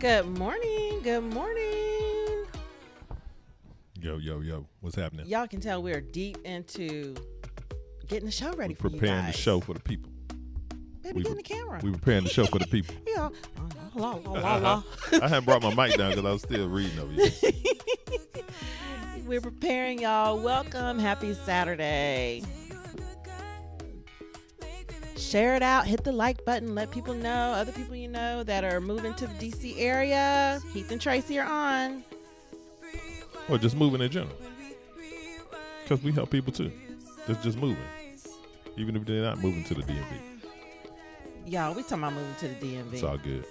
Good morning. Good morning. Yo. What's happening? Y'all can tell we're deep into getting the show ready for you guys. Preparing the show for the people. Baby, get in the camera. We preparing the show for the people. Yeah. La. I hadn't brought my mic down because I was still reading over here. We're preparing y'all. Welcome. Happy Saturday. Share it out. Hit the like button. Let people know, other people you know that are moving to the DC area. Heath and Tracy are on. Or just moving in general. Because we help people too. That's just moving. Even if they're not moving to the DMV. Y'all, we talking about moving to the DMV. It's all good.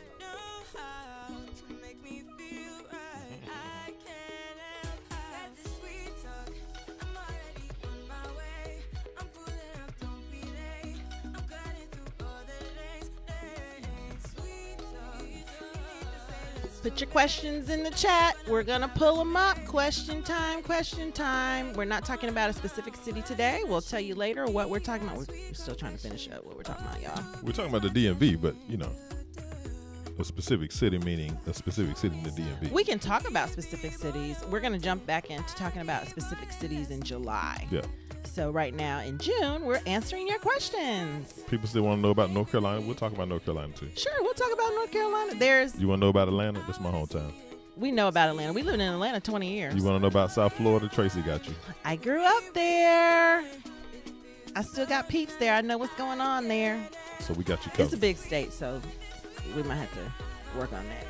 Put your questions in the chat. We're going to pull them up. Question time. We're not talking about a specific city today. We'll tell you later what we're talking about. We're still trying to finish up what we're talking about, y'all. We're talking about the DMV, but, you know, a specific city meaning a specific city in the DMV. We can talk about specific cities. We're going to jump back into talking about specific cities in July. Yeah. So right now in June, we're answering your questions. People still want to know about North Carolina. We'll talk about North Carolina too. Sure, we'll talk about North Carolina. You want to know about Atlanta? That's my hometown. We know about Atlanta. We lived in Atlanta 20 years. You want to know about South Florida? Tracy got you. I grew up there. I still got peeps there. I know what's going on there. So we got you covered. It's a big state, so we might have to work on that.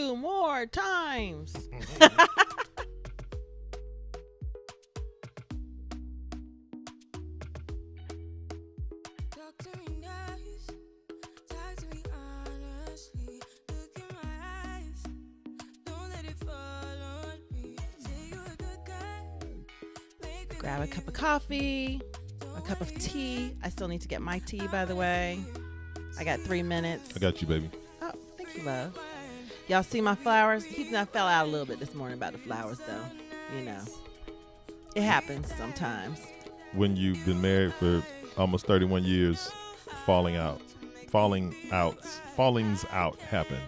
2 more times. Grab a cup of coffee, a cup of tea. I still need to get my tea, by the way. I got 3 minutes. I got you, baby. Oh, thank you, love. Y'all see my flowers? Heath and I fell out a little bit this morning about the flowers, though. You know, it happens sometimes. When you've been married for almost 31 years, fallings out happen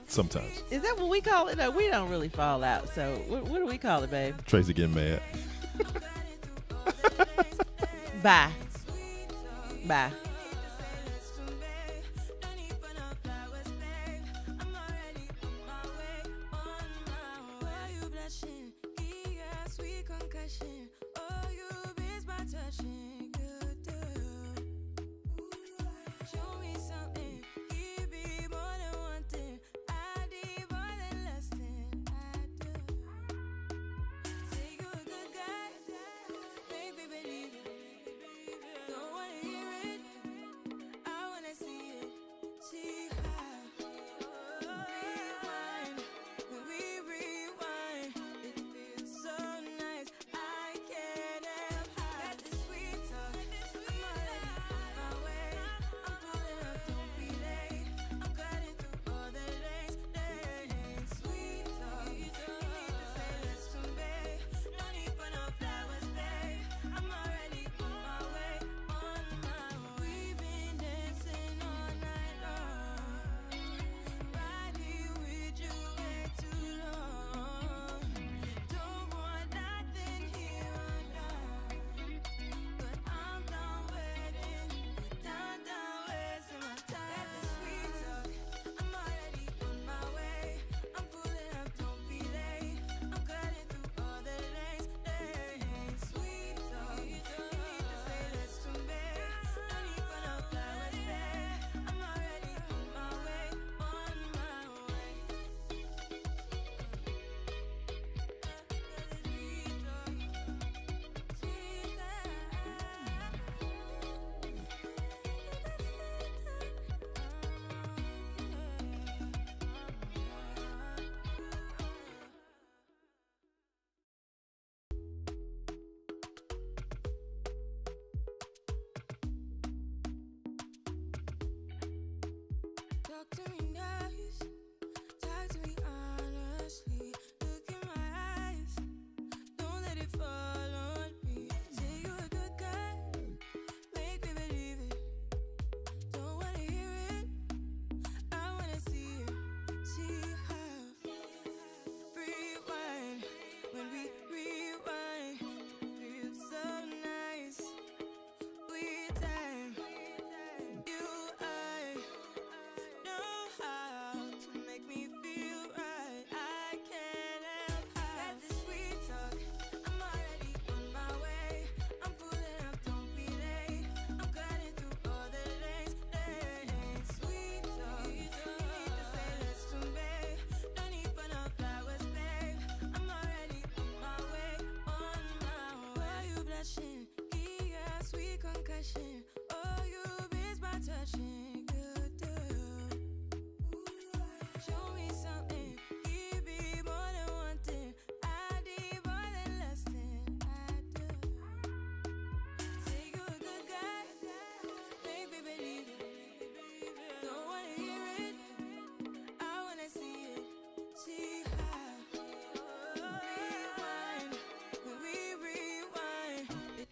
sometimes. Is that what we call it? No, we don't really fall out. So what do we call it, babe? Tracy getting mad. Bye. Bye.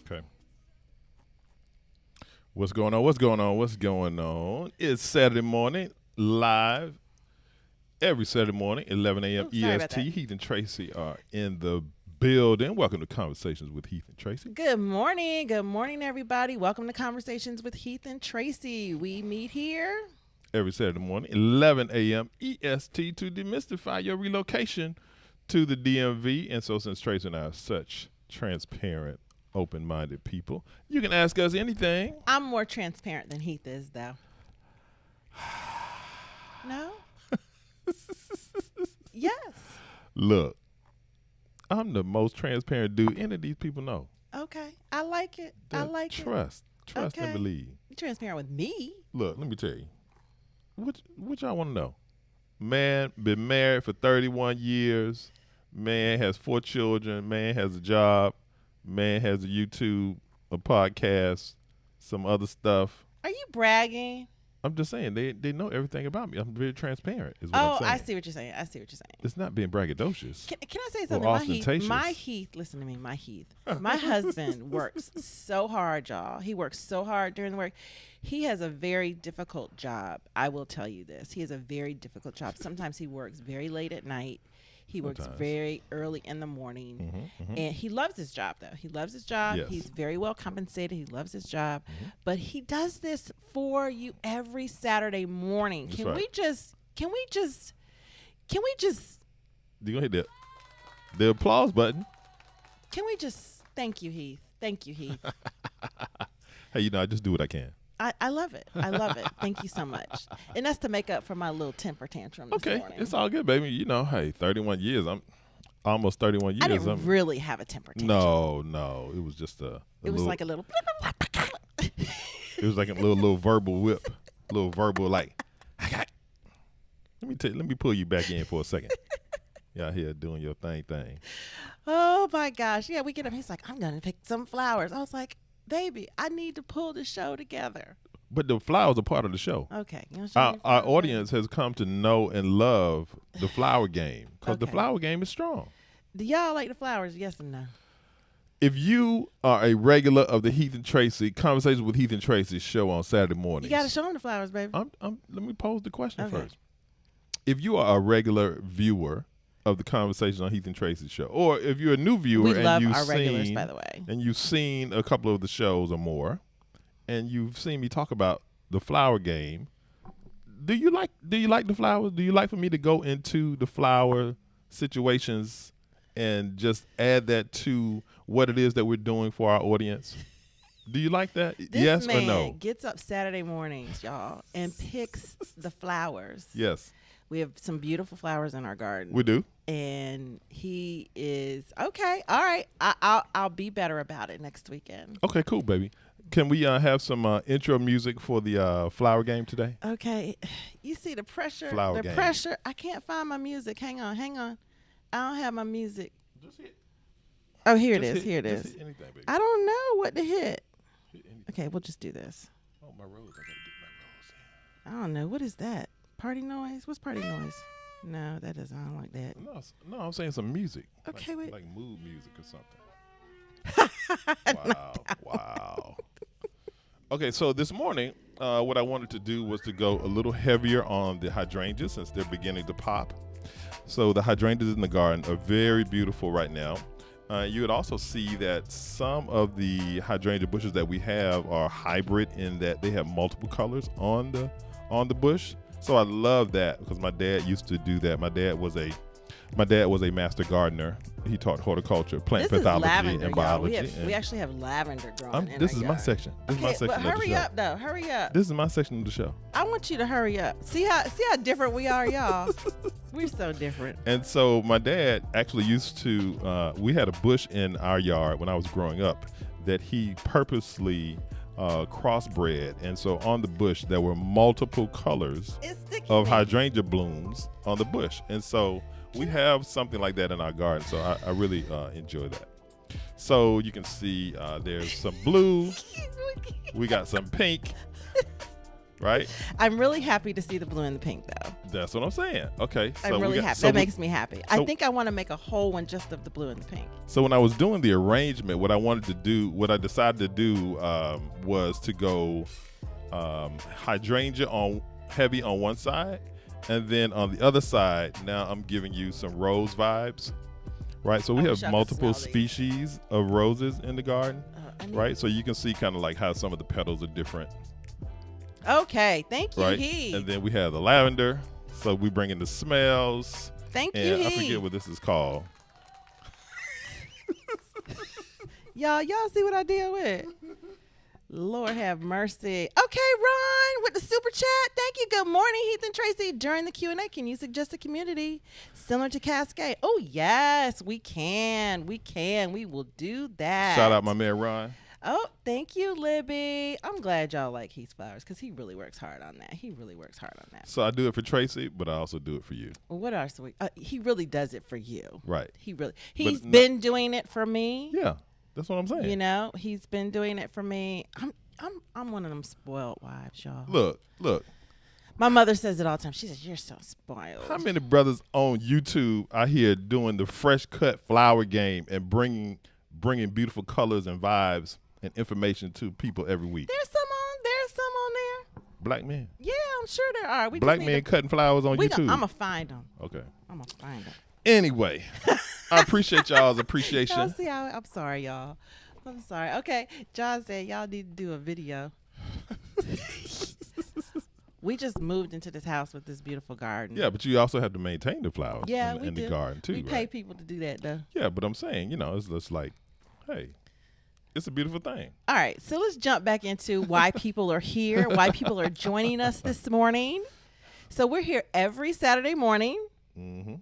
Okay. What's going on? What's going on? What's going on? It's Saturday morning, live every Saturday morning, 11 a.m. EST. Heath and Tracy are in the building. Welcome to Conversations with Heath and Tracy. Good morning. Good morning, everybody. Welcome to Conversations with Heath and Tracy. We meet here every Saturday morning, 11 a.m. EST, to demystify your relocation to the DMV. And so since Tracy and I are such transparent, open-minded people, you can ask us anything. I'm more transparent than Heath is, though. No? Look, I'm the most transparent dude any of these people know. Okay, I like it. I like Trust and believe. You transparent with me. Look, let me tell you. What y'all want to know? Man, been married for 31 years. Man has 4 children. Man has a job. Man has a YouTube, a podcast, some other stuff. Are you bragging? I'm just saying they know everything about me. I'm very transparent. Is what I'm saying. I see what you're saying. It's not being braggadocious. Can I say something? My Heath, listen to me. My Heath. My husband works so hard, y'all. He works so hard during the work. He has a very difficult job. I will tell you this. He has a very difficult job. Sometimes he works very late at night. He works very early in the morning. And he loves his job, though. He loves his job. Yes. He's very well compensated. He loves his job. But he does this for you every Saturday morning. That's Can right. we just You're going to hit the applause button. Can we just thank you, Heath? Thank you, Heath. Hey, I just do what I can. I love it. I love it. Thank you so much. And that's to make up for my little temper tantrum this morning. It's all good, baby. Hey, 31 years. I'm almost 31 years. I didn't really have a temper tantrum. No. It was just it was like a little. It was like a little verbal whip, a little verbal like. Let me pull you back in for a second. Y'all here doing your thing. Oh my gosh! Yeah, we get him. He's like, I'm gonna pick some flowers. I was like, baby, I need to pull the show together. But the flowers are part of the show. Okay. Our audience has come to know and love the flower game because the flower game is strong. Do y'all like the flowers? Yes or no? If you are a regular of the Heath and Tracy Conversations with Heath and Tracy show on Saturday mornings, you got to show them the flowers, baby. Let me pose the question first. If you are a regular viewer of the Conversations on Heath and Tracy show, or if you're a new viewer regulars, by the way, and you've seen a couple of the shows or more, and you've seen me talk about the flower game, do you like the flowers? Do you like for me to go into the flower situations and just add that to what it is that we're doing for our audience? Do you like that? Yes or no? This man gets up Saturday mornings, y'all, and picks the flowers. Yes. We have some beautiful flowers in our garden. We do. And he is okay. All right. I'll be better about it next weekend. Okay, cool, baby. Can we have some intro music for the flower game today? Okay. You see the pressure. Flower game. Pressure. I can't find my music. Hang on. I don't have my music. Just hit. Oh, here it is. Here it is. Hit anything, baby. I don't know what to hit. Hit anything. Okay, we'll just do this. Oh, my rose. I gotta get my rose in. I don't know. What is that? Party noise? What's party noise? No, that doesn't sound like that. No, I'm saying some music. Okay, wait. Like mood music or something. Wow. Okay, so this morning, what I wanted to do was to go a little heavier on the hydrangeas since they're beginning to pop. So the hydrangeas in the garden are very beautiful right now. You would also see that some of the hydrangea bushes that we have are hybrid in that they have multiple colors on the bush. So I love that because my dad used to do that. My dad was a master gardener. He taught horticulture, plant pathology, and biology. We actually have lavender growing in This our is yard. my section. This is my section but of the show. hurry up, though. Hurry up. This is my section of the show. I want you to hurry up. See how different we are, y'all. We're so different. And so my dad actually used to. We had a bush in our yard when I was growing up that he purposely crossbred, and so on the bush there were multiple colors of hydrangea blooms on the bush, and so we have something like that in our garden. So I really enjoy that. So you can see there's some blue, we got some pink, right? I'm really happy to see the blue and the pink, though. That's what I'm saying. Okay, so I'm really happy. That makes me happy. I think I want to make a whole one just of the blue and the pink. So when I was doing the arrangement, what I decided to do was to go hydrangea on heavy on one side, and then on the other side, now I'm giving you some rose vibes, right? So we have multiple species of roses in the garden, right? So you can see kind of like how some of the petals are different. Okay, thank you, right? Heath. And then we have the lavender. So we bring in the smells. Thank you, Heath. I forget what this is called. Y'all see what I deal with? Lord have mercy. Okay, Ron, with the super chat. Thank you. Good morning, Heath and Tracy. During the Q&A, can you suggest a community similar to Cascade? Oh, yes, we can. We can. We will do that. Shout out my man Ron. Oh, thank you, Libby. I'm glad y'all like Heath Flowers because he really works hard on that. So I do it for Tracy, but I also do it for you. What else? He really does it for you. Right. He's been doing it for me. Yeah, that's what I'm saying. You know, he's been doing it for me. I'm one of them spoiled wives, y'all. Look. My mother says it all the time. She says, "You're so spoiled." How many brothers on YouTube I hear doing the fresh cut flower game and bringing beautiful colors and vibes and information to people every week? There's some on there. Black men. Yeah, I'm sure there are. Black men cutting flowers on YouTube. I'm going to find them. Okay. I'm going to find them. Anyway, I appreciate y'all's appreciation. Y'all see how I'm sorry, y'all. I'm sorry. Okay, John said y'all need to do a video. We just moved into this house with this beautiful garden. Yeah, but you also have to maintain the flowers we in do. the garden too. We pay people to do that though. Yeah, but I'm saying, it's just like, hey, it's a beautiful thing. All right, so let's jump back into why people are here, why people are joining us this morning. So we're here every Saturday morning. Mm-hmm.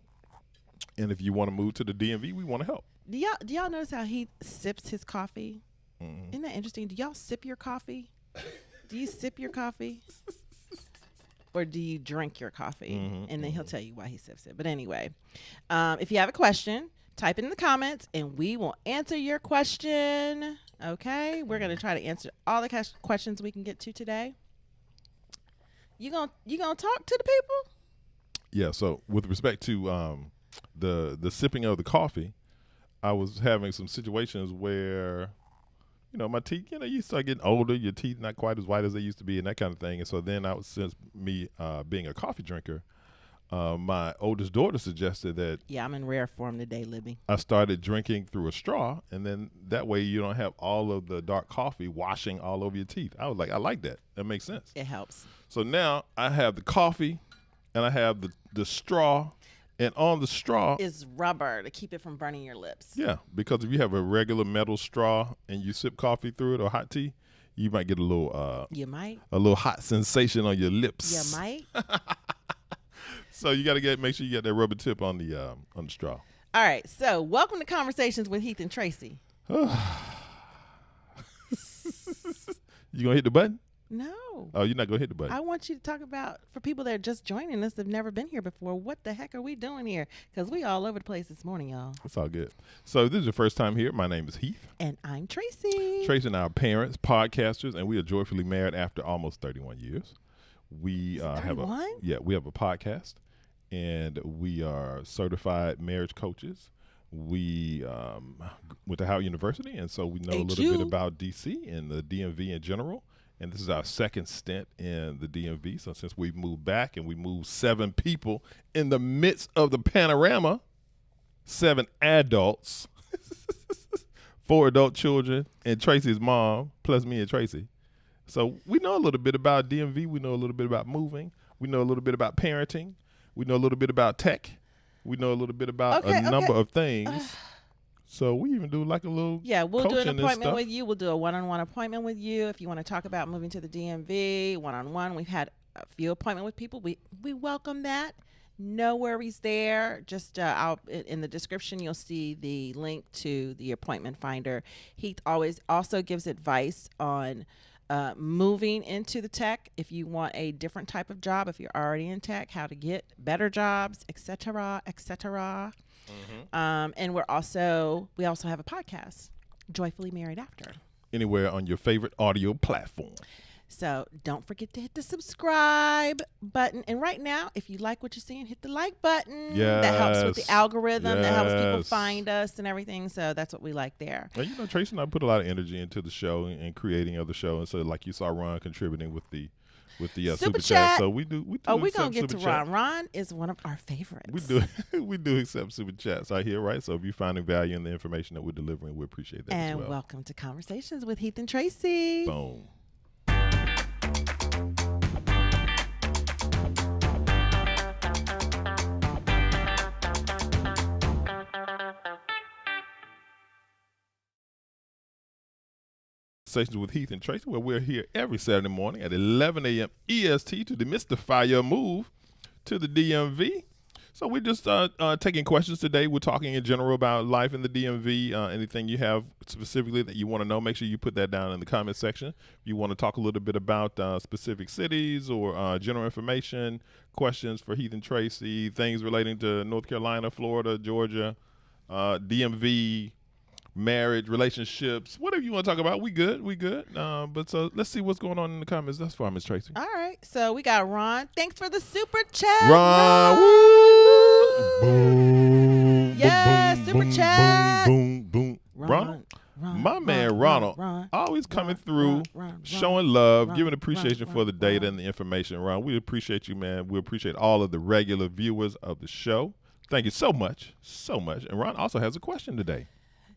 And if you want to move to the DMV, we want to help. Do y'all notice how he sips his coffee? Mm-hmm. Isn't that interesting? Do y'all sip your coffee? Do you sip your coffee? Or do you drink your coffee? Mm-hmm, and then he'll tell you why he sips it. But anyway, if you have a question, type it in the comments, and we will answer your question. Okay? We're going to try to answer all the questions we can get to today. You gonna talk to the people? Yeah, so with respect to the sipping of the coffee, I was having some situations where my teeth, you start getting older, your teeth not quite as white as they used to be and that kind of thing. And so then since me being a coffee drinker, my oldest daughter suggested that. Yeah, I'm in rare form today, Libby. I started drinking through a straw, and then that way you don't have all of the dark coffee washing all over your teeth. I was like, I like that. That makes sense. It helps. So now I have the coffee and I have the straw. And on the straw is rubber to keep it from burning your lips. Yeah, because if you have a regular metal straw and you sip coffee through it or hot tea, you might get a little you might a little hot sensation on your lips. You might. So you got to make sure you get that rubber tip on the straw. All right. So welcome to Conversations with Heath and Tracy. You gonna hit the button? No. Oh, you're not going to hit the button. I want you to talk about, for people that are just joining us that have never been here before, what the heck are we doing here? Because we all over the place this morning, y'all. It's all good. So if this is your first time here, my name is Heath. And I'm Tracy. Tracy and our parents, podcasters, and we are joyfully married after almost 31 years. We have a podcast, and we are certified marriage coaches. We went to Howard University, and so we know a little bit about DC and the DMV in general. And this is our second stint in the DMV. So since we've moved back and we moved 7 people in the midst of the panorama, 7 adults, 4 adult children, and Tracy's mom, plus me and Tracy. So we know a little bit about DMV. We know a little bit about moving. We know a little bit about parenting. We know a little bit about tech. We know a little bit about a number of things. So we even do like a little we'll do an appointment with you. We'll do a one-on-one appointment with you if you want to talk about moving to the DMV one-on-one. We've had a few appointments with people. We welcome that. No worries there. Just in the description, you'll see the link to the appointment finder. He always also gives advice on moving into the tech. If you want a different type of job, if you're already in tech, how to get better jobs, etc., etc. Mm-hmm. And we also have a podcast, Joyfully Married After. Anywhere on your favorite audio platform. So don't forget to hit the subscribe button. And right now, if you like what you're seeing, hit the like button. Yes. That helps with the algorithm. That helps people find us and everything. So that's what we like there. Well, Tracy and I put a lot of energy into the show and creating of the show. And so like you saw Ron contributing with the super chat. So we do. We're going to get to Ron. Ron is one of our favorites. We do accept super chats out here, right? So if you're finding value in the information that we're delivering, we appreciate that as well. And welcome to Conversations with Heath and Tracy. Boom. Conversations with Heath and Tracy, where we're here every Saturday morning at 11 a.m. EST to demystify your move to the DMV. So we're just taking questions today. We're talking in general about life in the DMV. Anything you have specifically that you want to know, make sure you put that down in the comment section. If you want to talk a little bit about specific cities or general information, questions for Heath and Tracy, things relating to North Carolina, Florida, Georgia, DMV, marriage, relationships, whatever you want to talk about, we good. But so let's see what's going on in the comments thus far, Miss Tracy. All right. So we got Ron. Thanks for the super chat. Ron. Woo. Boom. Yes, Boom, super boom, chat. Boom, boom. Ron. My man Ronald, always coming through, showing love, giving appreciation for the data and the information. Ron, we appreciate you, man. We appreciate all of the regular viewers of the show. Thank you so much. And Ron also has a question today.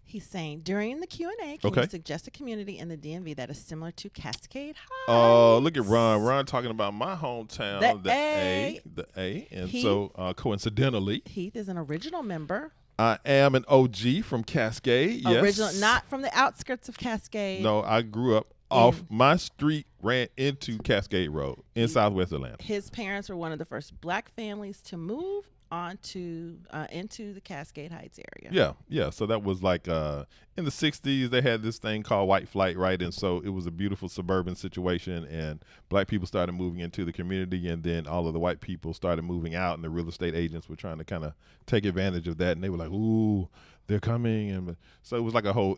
He's saying, during the Q&A, can you suggest a community in the DMV that is similar to Cascade Heights? Oh, look at Ron. Ron talking about my hometown, the A. And Heath, so, coincidentally, Heath is an original member. I am an OG from Cascade, yes. Original, not from the outskirts of Cascade. No, I grew up off my street, ran into Cascade Road in Southwest Atlanta. His parents were one of the first black families to move onto into the Cascade Heights area. Yeah. So that was like in the 60s, they had this thing called white flight, right? And so it was a beautiful suburban situation, and black people started moving into the community, and then all of the white people started moving out, and the real estate agents were trying to kind of take advantage of that, and they were like, ooh, they're coming. And so it was like a whole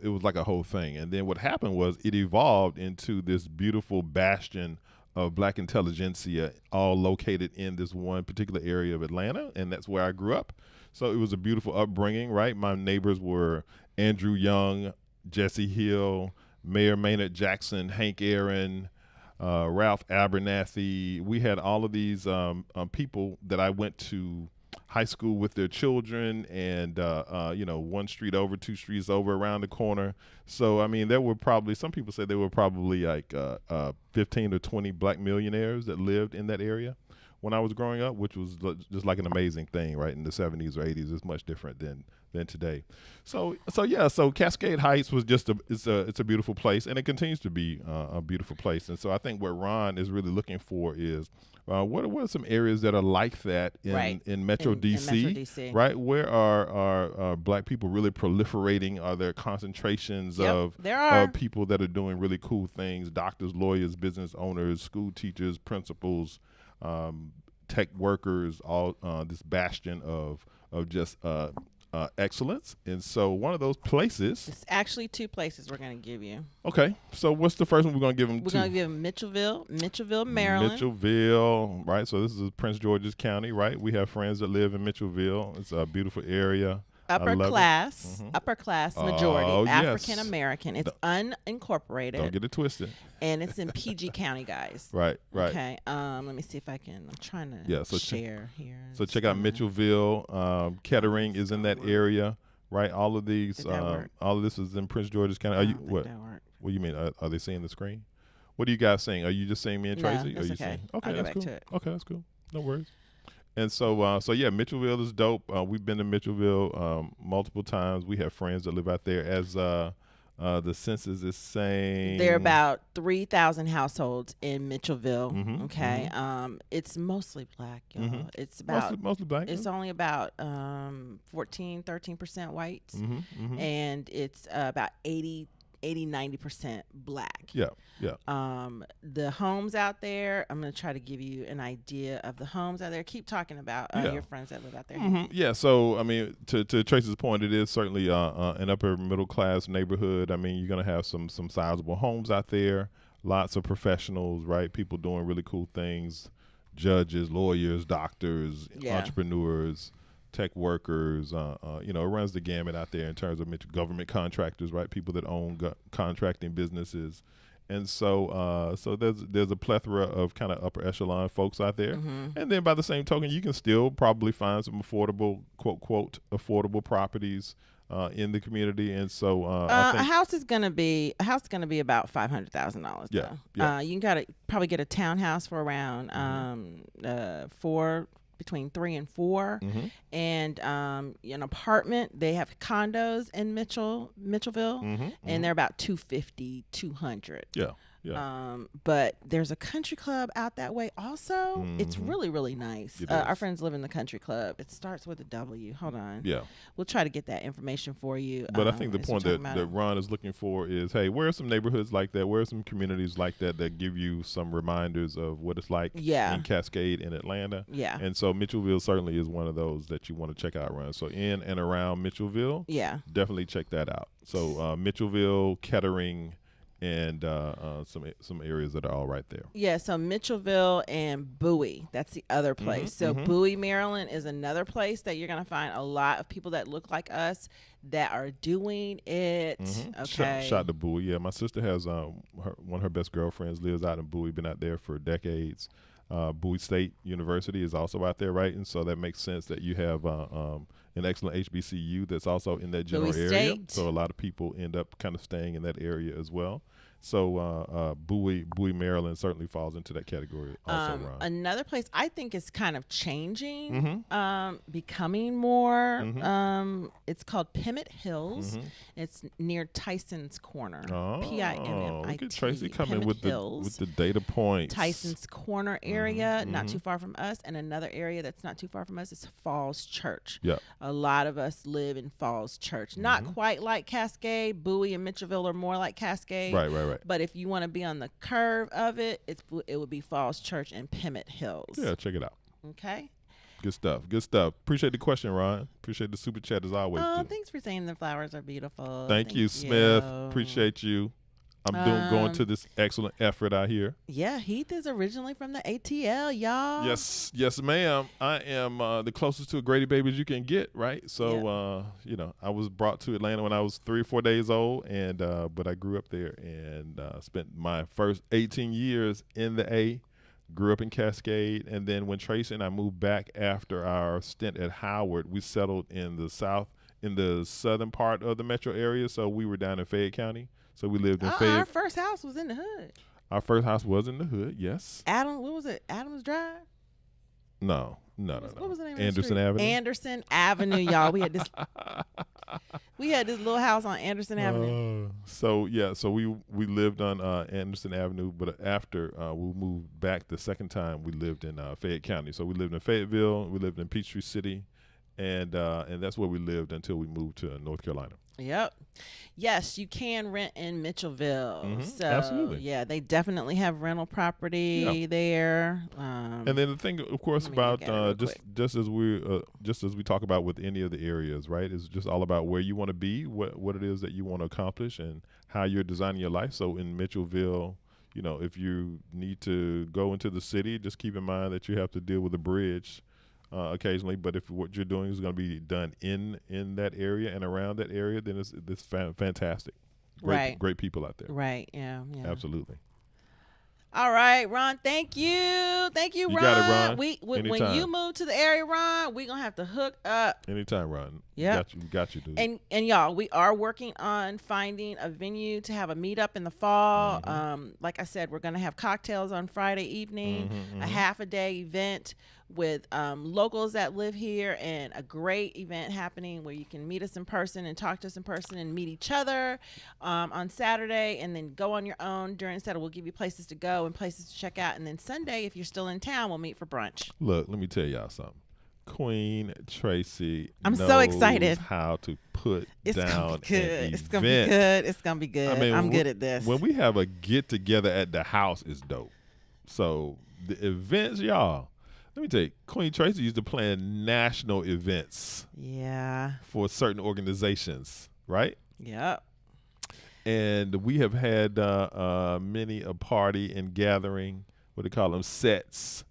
thing. And then what happened was it evolved into this beautiful bastion of black intelligentsia, all located in this one particular area of Atlanta, and that's where I grew up. So it was a beautiful upbringing, right? My neighbors were Andrew Young, Jesse Hill, Mayor Maynard Jackson, Hank Aaron, Ralph Abernathy. We had all of these people that I went to high school with their children, and one street over, two streets over, around the corner. So I mean, there were probably, some people say there were probably like 15 or 20 black millionaires that lived in that area when I was growing up, which was just like an amazing thing, right? In the 70s or 80s, it's much different than today. So Cascade Heights was just it's a beautiful place, and it continues to be a beautiful place. And so I think what Ron is really looking for is what are some areas that are like that in Metro DC, right? Where are black people really proliferating? Are there concentrations of people that are doing really cool things? Doctors, lawyers, business owners, school teachers, principals, tech workers, all this bastion of just excellence. And so one of those places, it's actually two places we're going to give you. Okay, so what's the first one we're going to give them? We're going to give them Mitchellville, Maryland. Mitchellville, right? So this is Prince George's County, right? We have friends that live in Mitchellville. It's a beautiful area. Upper class majority, African American. It's unincorporated. Don't get it twisted. And it's in PG County, guys. Right. Okay. Let me see if I can. I'm trying to share here. So check out Mitchellville. Kettering is in that area, right? All of these, all of this is in Prince George's County. Are you what? What do you mean? Are they seeing the screen? What are you guys saying? Are you just saying me and Tracy? No, that's okay. Okay, I'll that's go cool. back to it. Okay, that's cool. No worries. And so Mitchellville is dope. We've been to Mitchellville multiple times. We have friends that live out there. As the census is saying, there are about 3,000 households in Mitchellville. Mm-hmm, okay, it's mostly black, y'all. Mm-hmm. It's about mostly black. It's only about 13% whites, and it's about 80-90% black. Yeah. The homes out there, I'm going to try to give you an idea of the homes out there. Keep talking about your friends that live out there. Mm-hmm. Yeah, so I mean, to Tracy's point, it is certainly an upper middle class neighborhood. I mean, you're going to have some sizable homes out there, lots of professionals, right? People doing really cool things, judges, lawyers, doctors, entrepreneurs, tech workers, it runs the gamut out there in terms of government contractors, right? People that own contracting businesses. And so there's a plethora of kind of upper echelon folks out there. And then by the same token, you can still probably find some affordable, quote, affordable properties in the community. And so I think a house is gonna be about $500,000. Yeah. You can probably get a townhouse for around between 3 and 4, and an apartment. They have condos in Mitchellville, and they're about 250, 200. Yeah. Yeah. But there's a country club out that way also. It's really, really nice. Our friends live in the country club. It starts with a W. Hold on. Yeah. We'll try to get that information for you. But I think the point that Ron is looking for is, hey, where are some neighborhoods like that? Where are some communities like that give you some reminders of what it's like in Cascade and Atlanta? Yeah. And so Mitchellville certainly is one of those that you want to check out, Ron. So in and around Mitchellville, definitely check that out. So Mitchellville, Kettering, and some areas that are all right there. Yeah, so Mitchellville and Bowie, that's the other place. So Bowie, Maryland is another place that you're going to find a lot of people that look like us that are doing it. Okay. Shout to Bowie. Yeah, my sister has one of her best girlfriends lives out in Bowie, been out there for decades. Bowie State University is also out there, right? And so that makes sense that you have an excellent HBCU that's also in that general area. State. So a lot of people end up kind of staying in that area as well. So Bowie, Maryland certainly falls into that category also, Ron. Another place I think is kind of changing, becoming more, it's called Pimmet Hills. It's near Tyson's Corner. PIMMIT. Look at Tracy coming with the data points. Tyson's Corner area, not too far from us. And another area that's not too far from us is Falls Church. Yeah. A lot of us live in Falls Church. Not quite like Cascade. Bowie and Mitchellville are more like Cascade. Right. But if you want to be on the curve of it, it would be Falls Church and Pimmet Hills. Yeah, check it out. Okay. Good stuff. Appreciate the question, Ron. Appreciate the super chat as always. Oh, thanks for saying the flowers are beautiful. Thank you, Smith. Appreciate you. I'm going to this excellent effort out here. Yeah, Heath is originally from the ATL, y'all. Yes, ma'am. I am the closest to a Grady baby as you can get, right? So, I was brought to Atlanta when I was 3 or 4 days old, and but I grew up there and spent my first 18 years in the A. Grew up in Cascade, and then when Tracy and I moved back after our stint at Howard, we settled in the southern part of the metro area. So we were down in Fayette County. So we lived in Fayette. Our first house was in the hood. Our first house was in the hood, yes. What was it? Adams Drive? No. What was the name of Anderson the street? Avenue. Anderson Avenue, y'all. We had this little house on Anderson Avenue. So we lived on Anderson Avenue, but after we moved back the second time, we lived in Fayette County. So we lived in Fayetteville, we lived in Peachtree City, and that's where we lived until we moved to North Carolina. Yep. Yes, you can rent in Mitchellville. So, absolutely. Yeah, they definitely have rental property there. And then the thing, of course, about just as we talk about with any of the areas, right? It's just all about where you want to be, what it is that you want to accomplish, and how you're designing your life. So in Mitchellville, if you need to go into the city, just keep in mind that you have to deal with a bridge occasionally, but if what you're doing is going to be done in that area and around that area, then it's fantastic. Great people out there. Right. Yeah. Absolutely. All right, Ron. Thank you, Ron. You got it, Ron. When you move to the area, Ron, we're gonna have to hook up. Anytime, Ron. Yeah, got you, dude. And y'all, we are working on finding a venue to have a meetup in the fall. Like I said, we're gonna have cocktails on Friday evening, a half a day event with locals that live here, and a great event happening where you can meet us in person and talk to us in person and meet each other on Saturday, and then go on your own during Saturday. We'll give you places to go and places to check out, and then Sunday, if you're still in town, we'll meet for brunch. Look, let me tell y'all something. Queen Tracy knows so excited how to put down an event. It's gonna be good. It's gonna be good. I mean, I'm good at this. When we have a get together at the house, is dope. So the events, y'all. Let me tell you, Queen Tracy used to plan national events. Yeah. For certain organizations, right? Yep. And we have had many a party and gathering. What do they call them? Sets.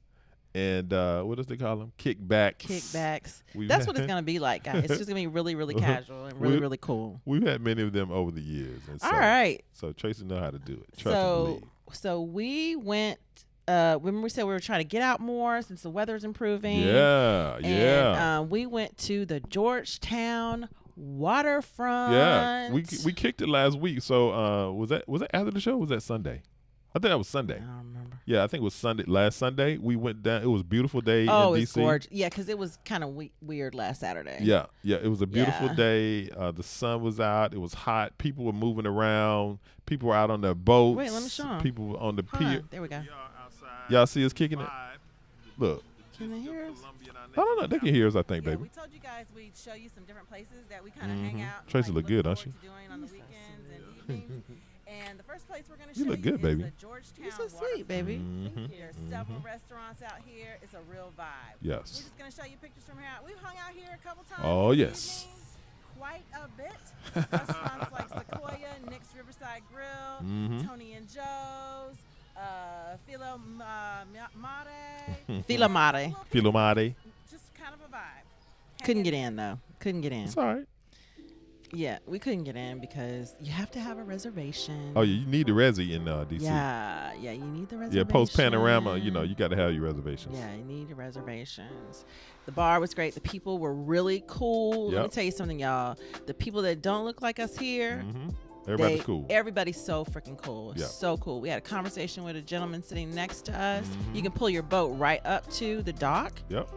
And what does they call them? Kickbacks. That's what it's going to be like, guys. It's just going to be really, really casual and really, really cool. We've had many of them over the years. And all right. So Tracy know how to do it. Trust and believe. So we went, remember we said we were trying to get out more since the weather's improving. Yeah. And we went to the Georgetown waterfront. Yeah. We kicked it last week. So was that after the show or was that Sunday? I think that was Sunday. I don't remember. Yeah, I think it was Sunday. Last Sunday, we went down. It was a beautiful day in Oh, DC. it's gorgeous. Yeah, because it was kind of weird last Saturday. Yeah, it was a beautiful day. The sun was out. It was hot. People were moving around. People were out on their boats. Wait, let me show 'em. People were on the pier. There we go. Y'all see us kicking it? Look. Can they hear us? I don't know. They can hear us, I think, Yeah, baby. we told you guys we'd show you some different places that we kind of hang out. Tracy look good, don't she? Doing on the weekends and evenings. And the first place we're going to show You look good, is baby. the Georgetown. You're so sweet, baby. There's several restaurants out here. It's a real vibe. Yes. We're just going to show you pictures from here. We've hung out here a couple times. Oh, in the yes. evenings, quite a bit. Restaurants like Sequoia, Nick's Riverside Grill, Tony and Joe's, Philo Mate. Philo Mate. Philo Mate. Just kind of a vibe. Couldn't get in, though. Couldn't get in. It's all right. Yeah, we couldn't get in because you have to have a reservation. Oh, yeah, you need the resi in DC. Yeah, you need the reservation. Yeah, post Panorama, you got to have your reservations. Yeah, you need your reservations. The bar was great. The people were really cool. Let me tell you something, y'all. The people that don't look like us here, everybody's cool. Everybody's so freaking cool. Yeah. So cool. We had a conversation with a gentleman sitting next to us. You can pull your boat right up to the dock. Yep.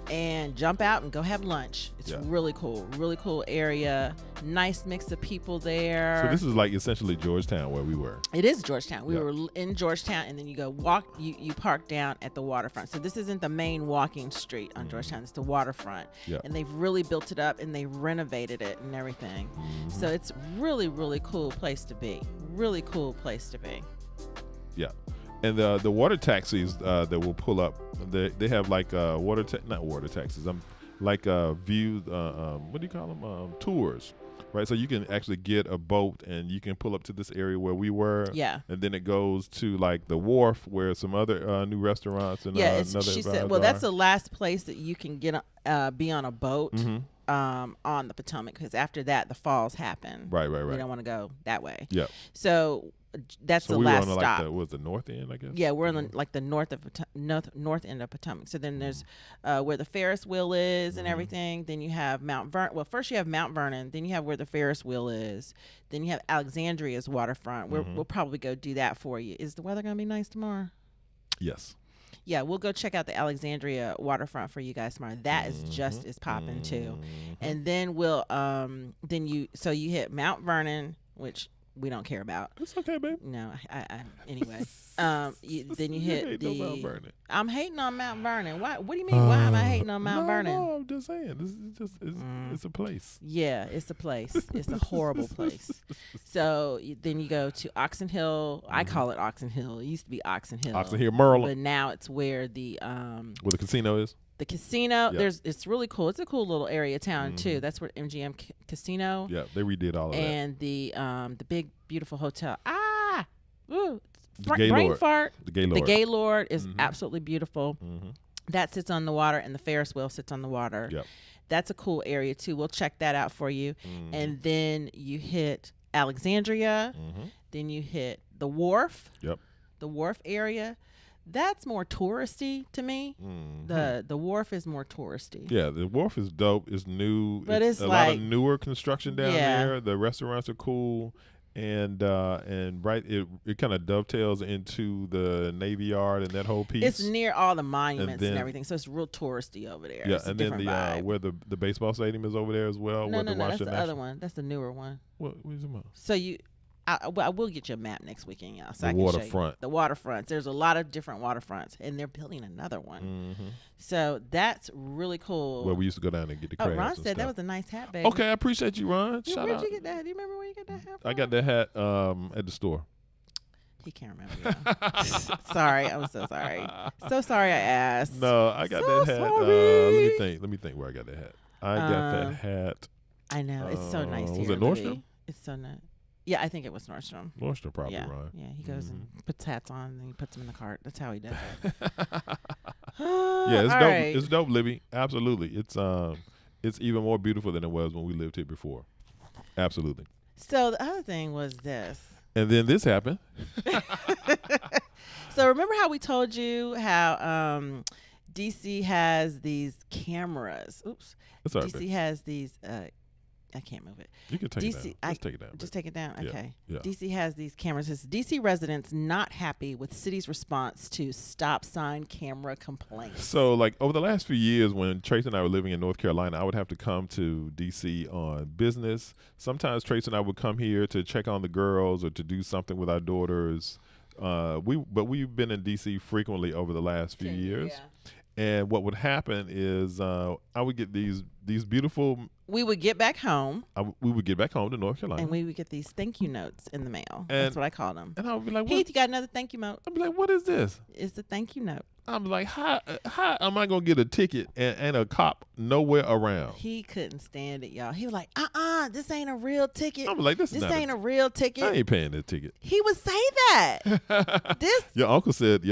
And jump out and go have lunch. It's really cool area. Nice mix of people there. So this is like essentially Georgetown where we were. It is Georgetown. We were in Georgetown, and then you go you park down at the waterfront. So this isn't the main walking street on Georgetown. It's the waterfront. Yeah. And they've really built it up, and they renovated it and everything. So it's really, really cool place to be. Really cool place to be. Yeah. And the water taxis that will pull up, they have like not water taxis. Like view. What do you call them? Tours, right? So you can actually get a boat and you can pull up to this area where we were. Yeah. And then it goes to like the wharf where some other new restaurants and she said. Well, that's the last place that you can get be on a boat. On the Potomac, because after that the falls happen. Right. You don't want to go that way. Yeah. So that's the we last were on stop. The north end, I guess. Yeah, we're on the north end of Potomac. So then there's where the Ferris wheel is and everything. Then you have Mount Vernon. Well, first you have Mount Vernon. Then you have where the Ferris wheel is. Then you have Alexandria's waterfront. We'll probably go do that for you. Is the weather gonna be nice tomorrow? Yes. Yeah, we'll go check out the Alexandria waterfront for you guys tomorrow. That is just as popping too. And then we'll you hit Mount Vernon, which we don't care about. It's okay, babe. No, I anyway. Then you hit the. Mount Vernon. I'm hating on Mount Vernon. Why? What do you mean? Why am I hating on Mount Vernon? No, I'm just saying. This is just it's a place. Yeah, it's a place. It's a horrible place. So then you go to Oxon Hill. I call it Oxon Hill. It used to be Oxon Hill. Oxon Hill, Maryland. But now it's where the where the casino is. The casino, it's really cool. It's a cool little area town too. That's where MGM Casino. Yeah, they redid all of that. And the big beautiful hotel. Brain Gaylord. fart. The Gaylord. The Gaylord is absolutely beautiful. That sits on the water, and the Ferris wheel sits on the water. Yep. That's a cool area too. We'll check that out for you. And then you hit Alexandria. Then you hit the wharf. Yep. The wharf area. That's more touristy to me. The wharf is more touristy. Yeah, the wharf is dope. It's new. But it's a like, lot of newer construction down there. The restaurants are cool, and it kind of dovetails into the Navy Yard and that whole piece. It's near all the monuments and everything, so it's real touristy over there. Yeah, it's and then where the baseball stadium is over there as well. No, that's the other one. That's the newer one. What are you talking about? So I will get you a map next weekend, y'all. So the waterfront. The waterfronts. There's a lot of different waterfronts, and they're building another one. So that's really cool. Where we used to go down and get the crabs. Ron said that was a nice hat, baby. Okay, I appreciate you, Ron. Yeah, Shout where'd out. you get that? Do you remember where you got that hat from? I got that hat at the store. He can't remember. Sorry, I'm so sorry. So sorry I asked. No, I got so that hat. Sorry. Let me think where I got that hat. I got that hat. I know it's so nice here. Was it Nordstrom? It's so nice. Yeah, I think it was Nordstrom. Nordstrom probably, yeah. Ron. Yeah, he goes and puts hats on and he puts them in the cart. That's how he does it. Yeah, it's dope. Right. It's dope, Libby. Absolutely. It's even more beautiful than it was when we lived here before. Absolutely. So the other thing was this. And then this happened. So remember how we told you how DC has these cameras. Oops. That's all right, DC babe. has these I can't move it. You can take DC, it down. Just take it down. Just take it down. Yeah, Okay. yeah. DC has these cameras. It says DC residents not happy with city's response to stop sign camera complaints. So, like, over the last few years, when Tracy and I were living in North Carolina, I would have to come to D.C. on business. Sometimes Tracy and I would come here to check on the girls or to do something with our daughters. But we've been in D.C. frequently over the last few years. Yeah. And what would happen is I would get these beautiful. We would get back home. We would get back home to North Carolina. And we would get these thank you notes in the mail. And that's what I call them. And I would be like, Heath, you got another thank you note? I'd be like, what is this? It's a thank you note. I'm like, how am I going to get a ticket and a cop nowhere around? He couldn't stand it, y'all. He was like, this ain't a real ticket. I'm like, this ain't a real ticket. I ain't paying this ticket. He would say that. Your uncle did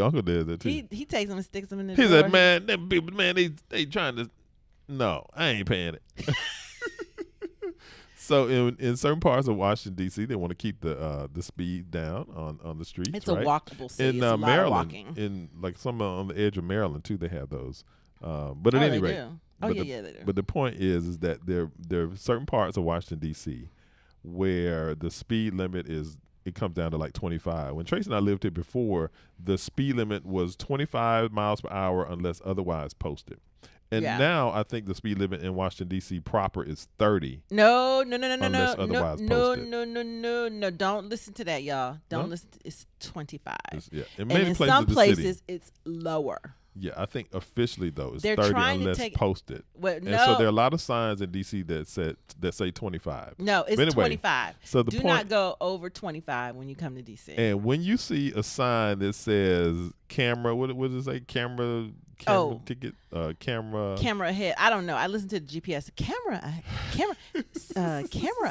that too. He takes them and sticks them in the He door. said, man, them people, man, they trying to, no, I ain't paying it. So in certain parts of Washington D.C., they want to keep the speed down on the streets. It's right? a walkable city. In it's a lot Maryland, of walking. in like some on the edge of Maryland too, they have those. But at Oh, any they rate, do. they do. But the point is that there are certain parts of Washington D.C. where the speed limit it comes down to like 25. When Tracy and I lived here before, the speed limit was 25 miles per hour unless otherwise posted. And now I think the speed limit in Washington D.C. proper is 30. No. Unless otherwise no. posted. Don't listen to that, y'all. Don't listen. It's 25. In and in some places, it's lower. Yeah, I think officially though it's They're 30 trying to unless take- posted. Well, And so there are a lot of signs in D.C. that say 25. No, it's But anyway, 25. So the Do point, not go over 25 when you come to D.C. And when you see a sign that says camera, what does it say? Camera ticket, camera ahead. I don't know. I listen to the GPS. Camera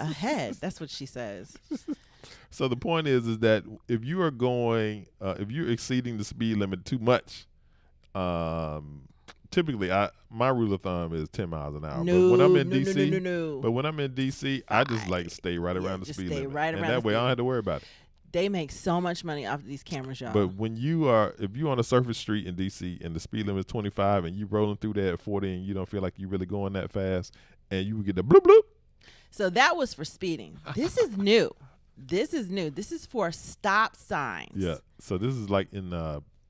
ahead. That's what she says. So the point is that if you are going, if you're exceeding the speed limit too much, typically my rule of thumb is 10 miles an hour. But when I'm in DC, but when I'm in DC, I just like stay right around the speed limit, and that way I don't have to worry about it. They make so much money off of these cameras, y'all. But when if you're on a surface street in DC and the speed limit is 25 and you rolling through there at 40 and you don't feel like you're really going that fast, and you get the bloop bloop. So that was for speeding. This is new. This is for stop signs. Yeah. So this is like in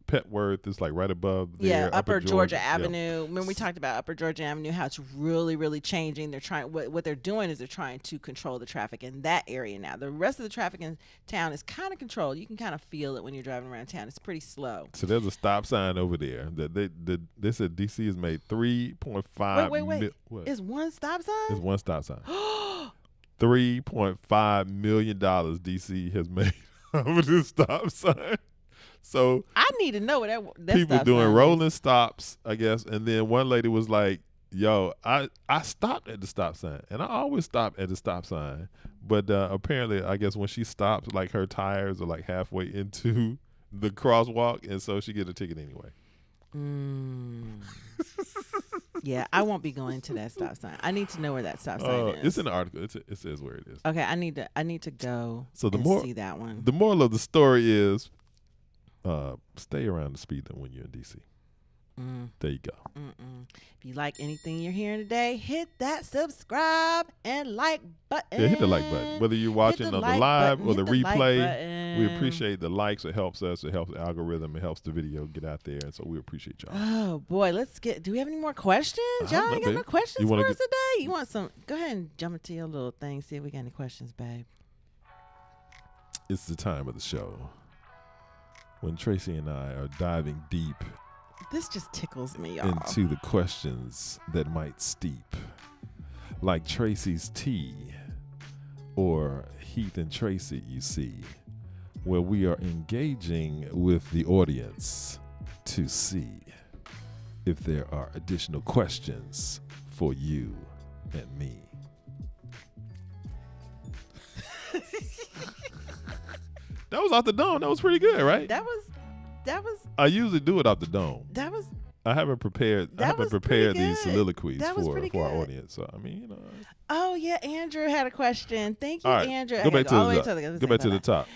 Petworth. It's like right above there. Yeah, Upper Georgia Avenue. Yeah. When we talked about Upper Georgia Avenue, how it's really, really changing. They're trying. What they're doing is they're trying to control the traffic in that area now. The rest of the traffic in town is kind of controlled. You can kind of feel it when you're driving around town. It's pretty slow. So there's a stop sign over there that they said DC has made 3.5. Wait. It's one stop sign? It's one stop sign. $3.5 million DC has made over this stop sign. So I need to know what that people stop doing sign rolling is. stops, I guess. And then one lady was like, yo, I stopped at the stop sign. And I always stop at the stop sign. But apparently, I guess when she stops, like her tires are like halfway into the crosswalk. And so she get a ticket anyway. Yeah, I won't be going to that stop sign. I need to know where that stop sign is. It's in the article. It says where it is. Okay, I need to go see that one. The moral of the story is stay around the speed limit when you're in DC. There you go. If you like anything you're hearing today, hit that subscribe and like button. Yeah, hit the like button. Whether you're watching on the live or the replay, we appreciate the likes. It helps us. It helps the algorithm. It helps the video get out there. And so we appreciate y'all. Oh, boy. Do we have any more questions? Y'all ain't got no questions for us today? You want some? Go ahead and jump into your little thing. See if we got any questions, babe. It's the time of the show when Tracy and I are diving deep This just tickles me, y'all. into the questions that might steep, like Tracy's tea or Heath and Tracy, you see, where we are engaging with the audience to see if there are additional questions for you and me. That was off the dome. That was pretty good, right? That was. I usually do it off the dome. I haven't prepared these soliloquies for our audience. So I mean, you know. Oh yeah, Andrew had a question. Thank you, all right, Andrew. Go back to the top.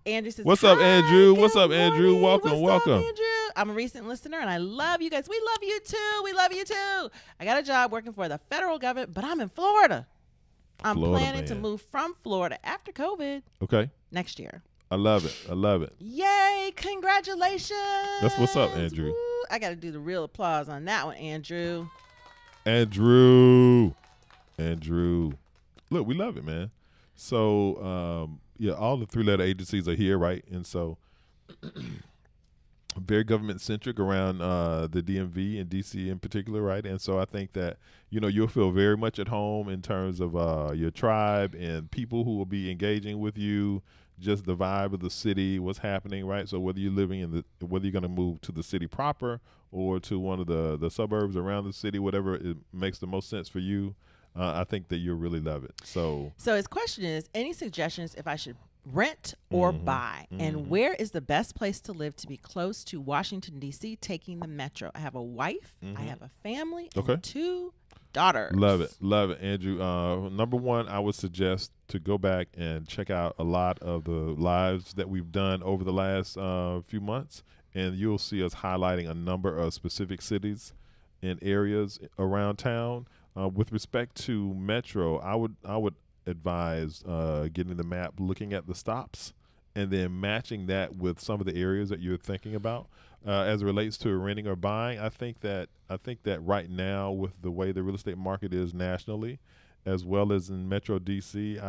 Andrew says, "What's up, Andrew? Good What's up, Andrew? morning. Welcome. What's up, Andrew? I'm a recent listener, and I love you guys. We love you too. I got a job working for the federal government, but I'm in Florida. I'm Florida planning to man. move from Florida after COVID Okay. next year. I love it. Yay! Congratulations. That's what's up, Andrew. Woo. I got to do the real applause on that one, Andrew. Andrew. Look, we love it, man. So, yeah, all the 3-letter agencies are here, right? And so, very government centric around the DMV and DC in particular, right? And so I think that, you'll feel very much at home in terms of your tribe and people who will be engaging with you, just the vibe of the city, what's happening, right? So whether you're living whether you're going to move to the city proper or to one of the suburbs around the city, whatever it makes the most sense for you, I think that you'll really love it. So his question is, any suggestions if I should rent or buy, and where is the best place to live to be close to Washington, D.C., taking the metro? I have a wife, I have a family, and 2 daughters. Love it, Andrew. Number one, I would suggest to go back and check out a lot of the lives that we've done over the last few months, and you'll see us highlighting a number of specific cities and areas around town. With respect to metro, I would advise getting the map, looking at the stops, and then matching that with some of the areas that you're thinking about as it relates to renting or buying. I think that right now, with the way the real estate market is nationally, as well as in Metro DC,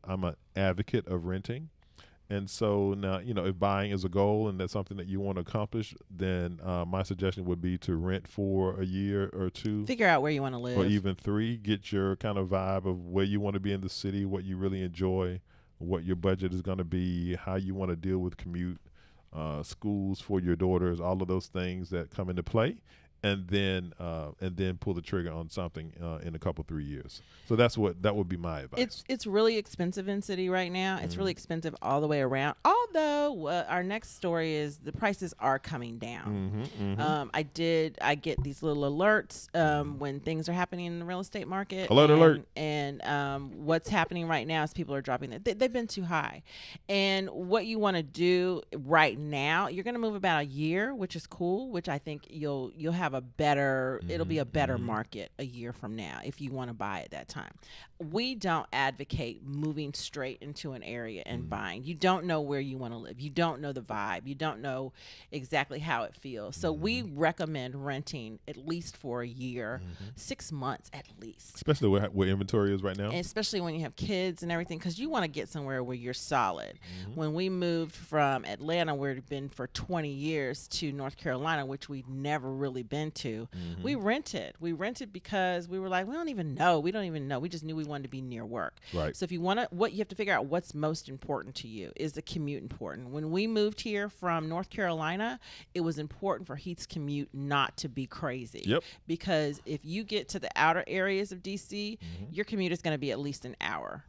I'm an advocate of renting. And so now, if buying is a goal and that's something that you want to accomplish, then my suggestion would be to rent for a year or 2. Figure out where you want to live. Or even 3. Get your kind of vibe of where you want to be in the city, what you really enjoy, what your budget is going to be, how you want to deal with commute, schools for your daughters, all of those things that come into play. And then pull the trigger on something in a couple 3 years. So that would be my advice. It's really expensive in city right now. It's really expensive all the way around. Although our next story is the prices are coming down. I get these little alerts when things are happening in the real estate market. Alert. And what's happening right now is people are dropping it. They've been too high. And what you want to do right now, you're going to move about a year, which is cool. Which I think you'll have a better. It'll be a better market a year from now if you want to buy at that time. We don't advocate moving straight into an area and buying. You don't know where you want to live. You don't know the vibe. You don't know exactly how it feels. So we recommend renting at least for a year, 6 months at least. Especially where inventory is right now. And especially when you have kids and everything, because you want to get somewhere where you're solid. When we moved from Atlanta, where we'd been for 20 years, to North Carolina, which we'd never really been to, we rented. We rented because we were like, we don't even know. We just knew we wanted to be near work. Right. So if you want to, you have to figure out what's most important to you. Is the commute important? When we moved here from North Carolina, it was important for Heath's commute not to be crazy. Yep. Because if you get to the outer areas of DC, your commute is going to be at least an hour.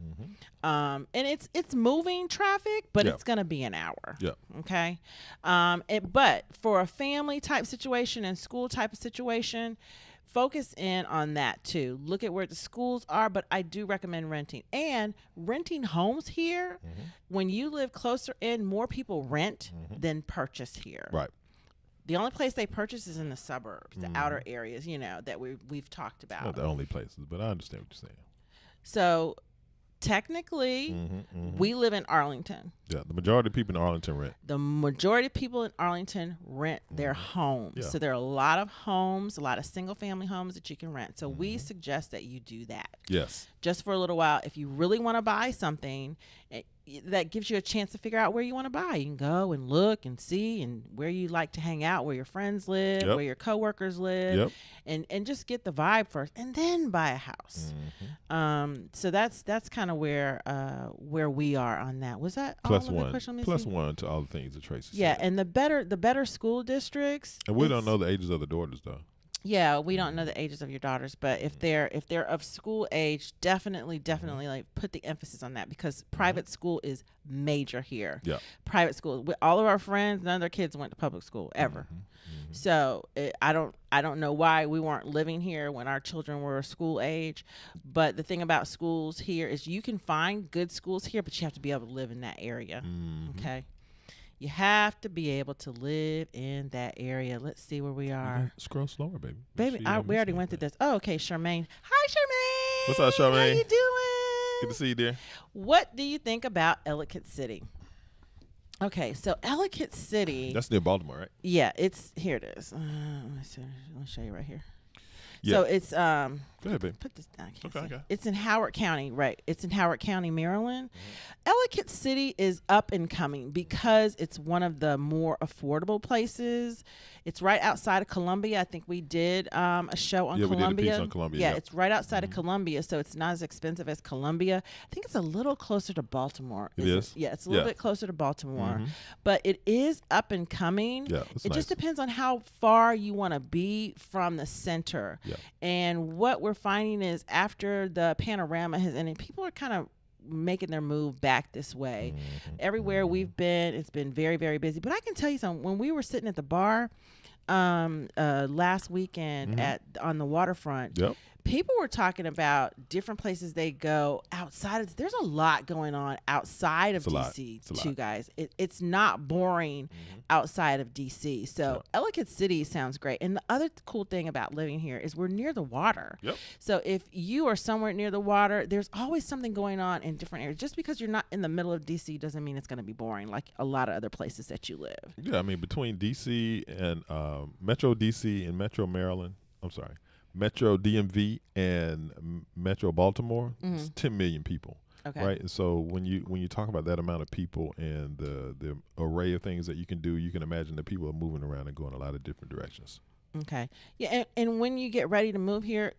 And it's moving traffic, but it's going to be an hour. Yep. Okay. But for a family type situation and school type of situation, focus in on that too. Look at where the schools are, but I do recommend renting. And renting homes here, when you live closer in, more people rent than purchase here. Right. The only place they purchase is in the suburbs, the outer areas, that we've talked about. Not the only places, but I understand what you're saying. So technically, we live in Arlington. Yeah, the majority of people in Arlington rent. The majority of people in Arlington rent their homes. Yeah. So there are a lot of homes, a lot of single-family homes that you can rent. So we suggest that you do that. Yes. Just for a little while. If you really want to buy something, that gives you a chance to figure out where you want to buy. You can go and look and see and where you like to hang out, where your friends live, where your coworkers live, and just get the vibe first, and then buy a house. So that's kind of where we are on that. Was that plus all of one? The question I'm Plus missing? one to all the things that Tracy Yeah, said. and the better school districts. And we don't know the ages of the daughters though. Yeah, we don't know the ages of your daughters, but if they're of school age, definitely like put the emphasis on that, because private school is major here. Yeah. Private school. All of our friends, none of their kids went to public school ever. So I don't know why we weren't living here when our children were school age. But the thing about schools here is you can find good schools here, but you have to be able to live in that area. Okay. You have to be able to live in that area. Let's see where we are. Scroll slower, baby. Baby, we already went through this. Oh, okay, Charmaine. Hi, Charmaine. What's up, Charmaine? How you doing? Good to see you there. What do you think about Ellicott City? Okay, so Ellicott City. That's near Baltimore, right? Yeah, here it is. Let me show you right here. Yeah. So it's Go ahead, babe. put this down. Okay. It's in Howard County, right? It's in Howard County, Maryland. Ellicott City is up and coming because it's one of the more affordable places. It's right outside of Columbia. I think we did a show on Columbia. We did a piece on Columbia. Yeah, it's right outside of Columbia, so it's not as expensive as Columbia. I think it's a little closer to Baltimore. It is? Yeah, it's a little bit closer to Baltimore. But it is up and coming. Yeah, it just depends on how far you want to be from the center. Yeah. And what we're finding is after the panorama has ended, people are kind of making their move back this way. Everywhere we've been, it's been very, very busy. But I can tell you something. When we were sitting at the bar last weekend on the waterfront, people were talking about different places they go outside of. There's a lot going on outside of DC too, guys. It's not boring outside of DC. So Ellicott City sounds great. And the other cool thing about living here is we're near the water. So if you are somewhere near the water, there's always something going on in different areas. Just because you're not in the middle of DC doesn't mean it's going to be boring like a lot of other places that you live. Yeah, I mean, between DC and Metro DC and Metro Maryland, Metro DMV and Metro Baltimore, it's 10 million people. Okay. Right. And so when you talk about that amount of people and the array of things that you can do, you can imagine that people are moving around and going a lot of different directions. Okay. Yeah. And when you get ready to move here,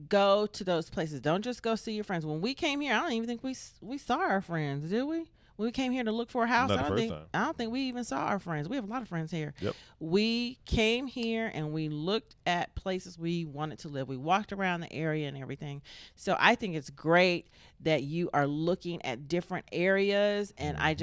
go to those places. Don't just go see your friends. When we came here, I don't even think we saw our friends, did we? When we came here to look for a house, I don't think we even saw our friends. We have a lot of friends here. We came here and we looked at places we wanted to live. We walked around the area and everything. So I think it's great that you are looking at different areas, and I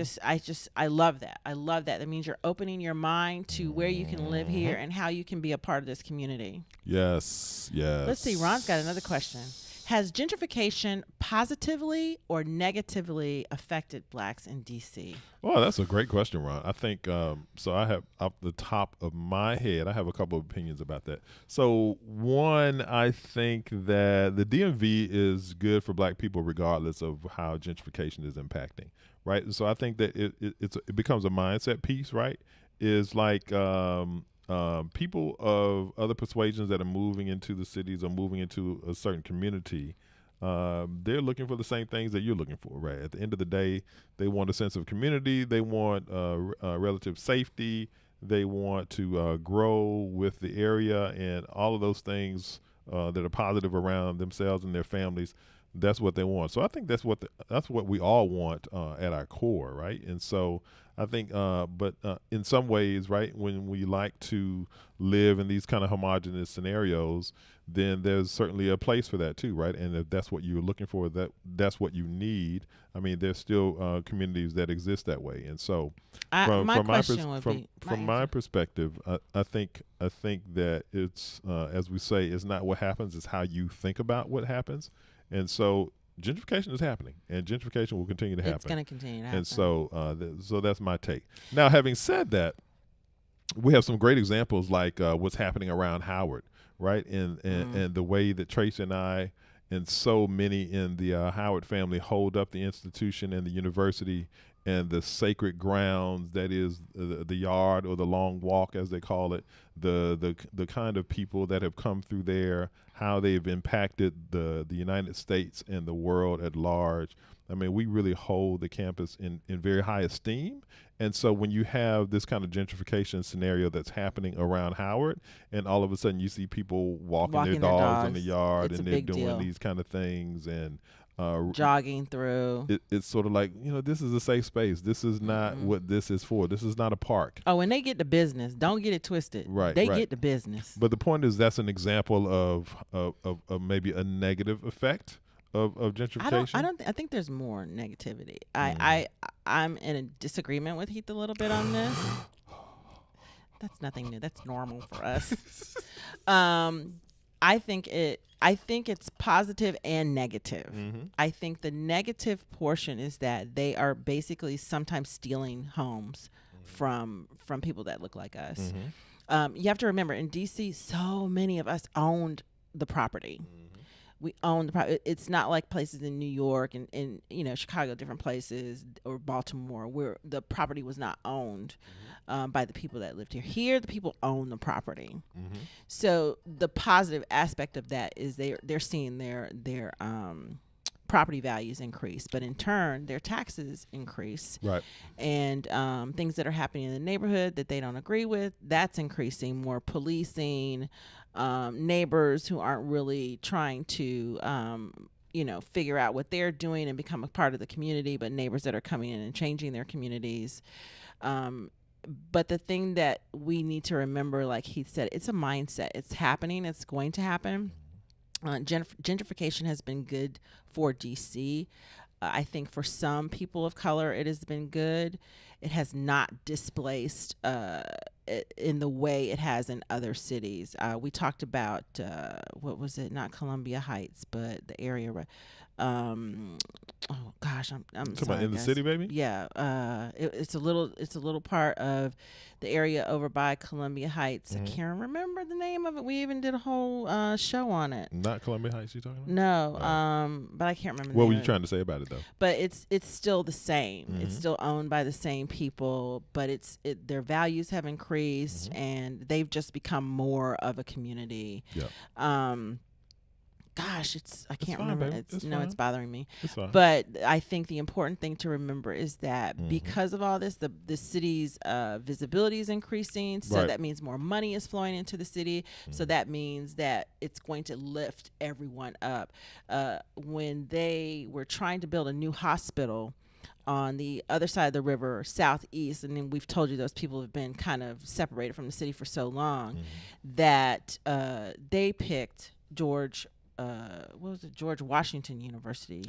love that. I love that. That means you're opening your mind to where you can live here and how you can be a part of this community. Yes. Let's see. Ron's got another question. Has gentrification positively or negatively affected blacks in DC? Well, that's a great question, Ron. I think so. I have off the top of my head, I have a couple of opinions about that. So one, I think that the DMV is good for black people regardless of how gentrification is impacting, right? So I think that it becomes a mindset piece, right? Is like people of other persuasions that are moving into the cities or moving into a certain community, they're looking for the same things that you're looking for, right? At the end of the day, they want a sense of community. They want relative safety. They want to grow with the area and all of those things that are positive around themselves and their families. That's what they want. So I think that's what we all want at our core, right? And so I think, but in some ways, right, when we like to live in these kind of homogenous scenarios, then there's certainly a place for that too, right? And if that's what you're looking for, that's what you need. I mean, there's still communities that exist that way. And so, from my perspective, I think that it's as we say, it's not what happens, it's how you think about what happens. And so gentrification is happening, and gentrification will continue to happen. It's going to continue to happen. And so, so that's my take. Now, having said that, we have some great examples like what's happening around Howard, right? And the way that Tracy and I and so many in the Howard family hold up the institution and the university and the sacred grounds that is the yard or the long walk, as they call it, the kind of people that have come through there, how they've impacted the United States and the world at large. I mean, we really hold the campus in very high esteem. And so when you have this kind of gentrification scenario that's happening around Howard, and all of a sudden you see people walking their dogs in the yard, and they're doing these kind of things, and jogging through. It's sort of like, this is a safe space. This is not what this is for. This is not a park. Oh, and they get the business. Don't get it twisted. Right. They get the business. But the point is, that's an example of maybe a negative effect of gentrification. I think there's more negativity. I'm in a disagreement with Heath a little bit on this. That's nothing new. That's normal for us. I think it's positive and negative. I think the negative portion is that they are basically sometimes stealing homes from people that look like us. You have to remember, in DC, so many of us owned the property. we own the property. It's not like places in New York and Chicago, different places, or Baltimore, where the property was not owned by the people that lived here. Here, the people own the property. So the positive aspect of that is they're seeing their property values increase, but in turn their taxes increase. Right. And things that are happening in the neighborhood that they don't agree with, that's increasing. More policing, neighbors who aren't really trying to figure out what they're doing and become a part of the community, but neighbors that are coming in and changing their communities. But the thing that we need to remember, like Heath said, it's a mindset. It's happening. It's going to happen. Gentrification has been good for DC. I think for some people of color, it has been good. It has not displaced in the way it has in other cities. We talked about, what was it? Not Columbia Heights, but the area. Oh gosh, I'm talking sorry, about in the guys. city, baby. Yeah, it's a little part of the area over by Columbia Heights. I can't remember the name of it. We even did a whole show on it. Not Columbia Heights, you talking about? No, but I can't remember. What were you trying to say about it though? But it's still the same. It's still owned by the same people, but their values have increased and they've just become more of a community. Yeah. Gosh, I can't fine, remember. baby. It's bothering me. It's fine. But I think the important thing to remember is that because of all this, the city's visibility is increasing. So Right. that means more money is flowing into the city. So that means that it's going to lift everyone up. When they were trying to build a new hospital on the other side of the river, southeast, and then we've told you those people have been kind of separated from the city for so long that they picked George Washington University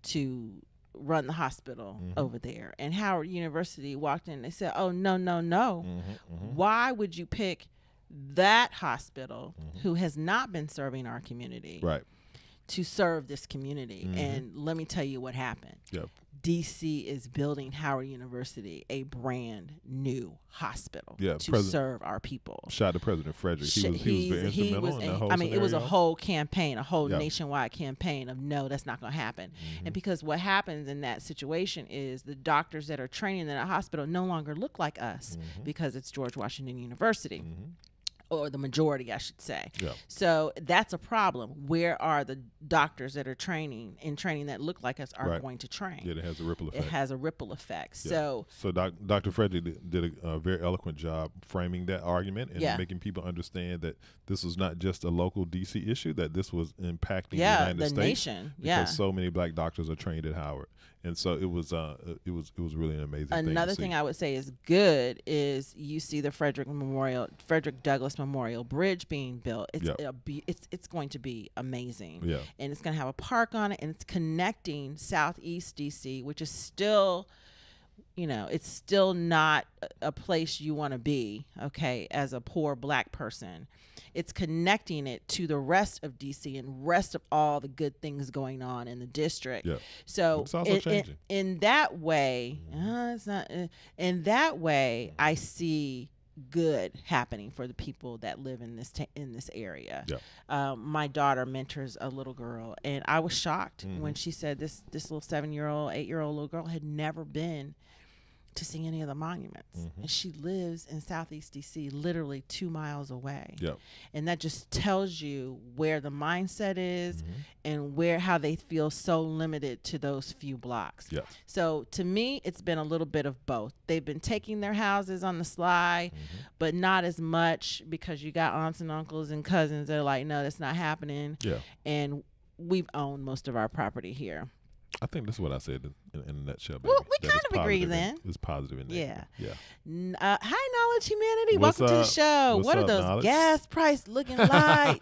to run the hospital over there. And Howard University walked in and they said, oh, no. Why would you pick that hospital who has not been serving our community to serve this community? And let me tell you what happened. DC is building Howard University a brand new hospital to serve our people. Shout out to President Frederick. He was very instrumental in that whole scenario. It was a whole campaign, a whole nationwide campaign of no, that's not going to happen. And because what happens in that situation is the doctors that are training in that hospital no longer look like us because it's George Washington University. Or the majority, I should say. So that's a problem. Where are the doctors that are training that look like us are going to train? Yeah, it has a ripple effect. It has a ripple effect. So Dr. Frederick did a very eloquent job framing that argument and making people understand that this was not just a local DC issue, that this was impacting the United States. Nation. Because so many black doctors are trained at Howard. And so it was really an amazing thing. Another thing I would say is good is you see the Frederick Douglass Memorial Bridge being built. It's going to be amazing. Yeah. And it's going to have a park on it, and it's connecting Southeast DC, which is still, it's still not a place you want to be, okay, as a poor black person. It's connecting it to the rest of DC and rest of all the good things going on in the district. So it's also changing. In that way, in that way, I see good happening for the people that live in this area. My daughter mentors a little girl, and I was shocked when she said this little 7-year-old, 8-year-old little girl had never been to see any of the monuments. And she lives in Southeast DC, literally 2 miles away. And that just tells you where the mindset is and how they feel so limited to those few blocks. So to me, it's been a little bit of both. They've been taking their houses on the sly, but not as much, because you got aunts and uncles and cousins that are like, no, that's not happening. And we've owned most of our property here. I think that's what I said in a nutshell, baby. Well, we kind of agree then. It's positive in there. Hi, Knowledge Humanity. What's Welcome to the up? show. What are those Knowledge? gas prices looking like?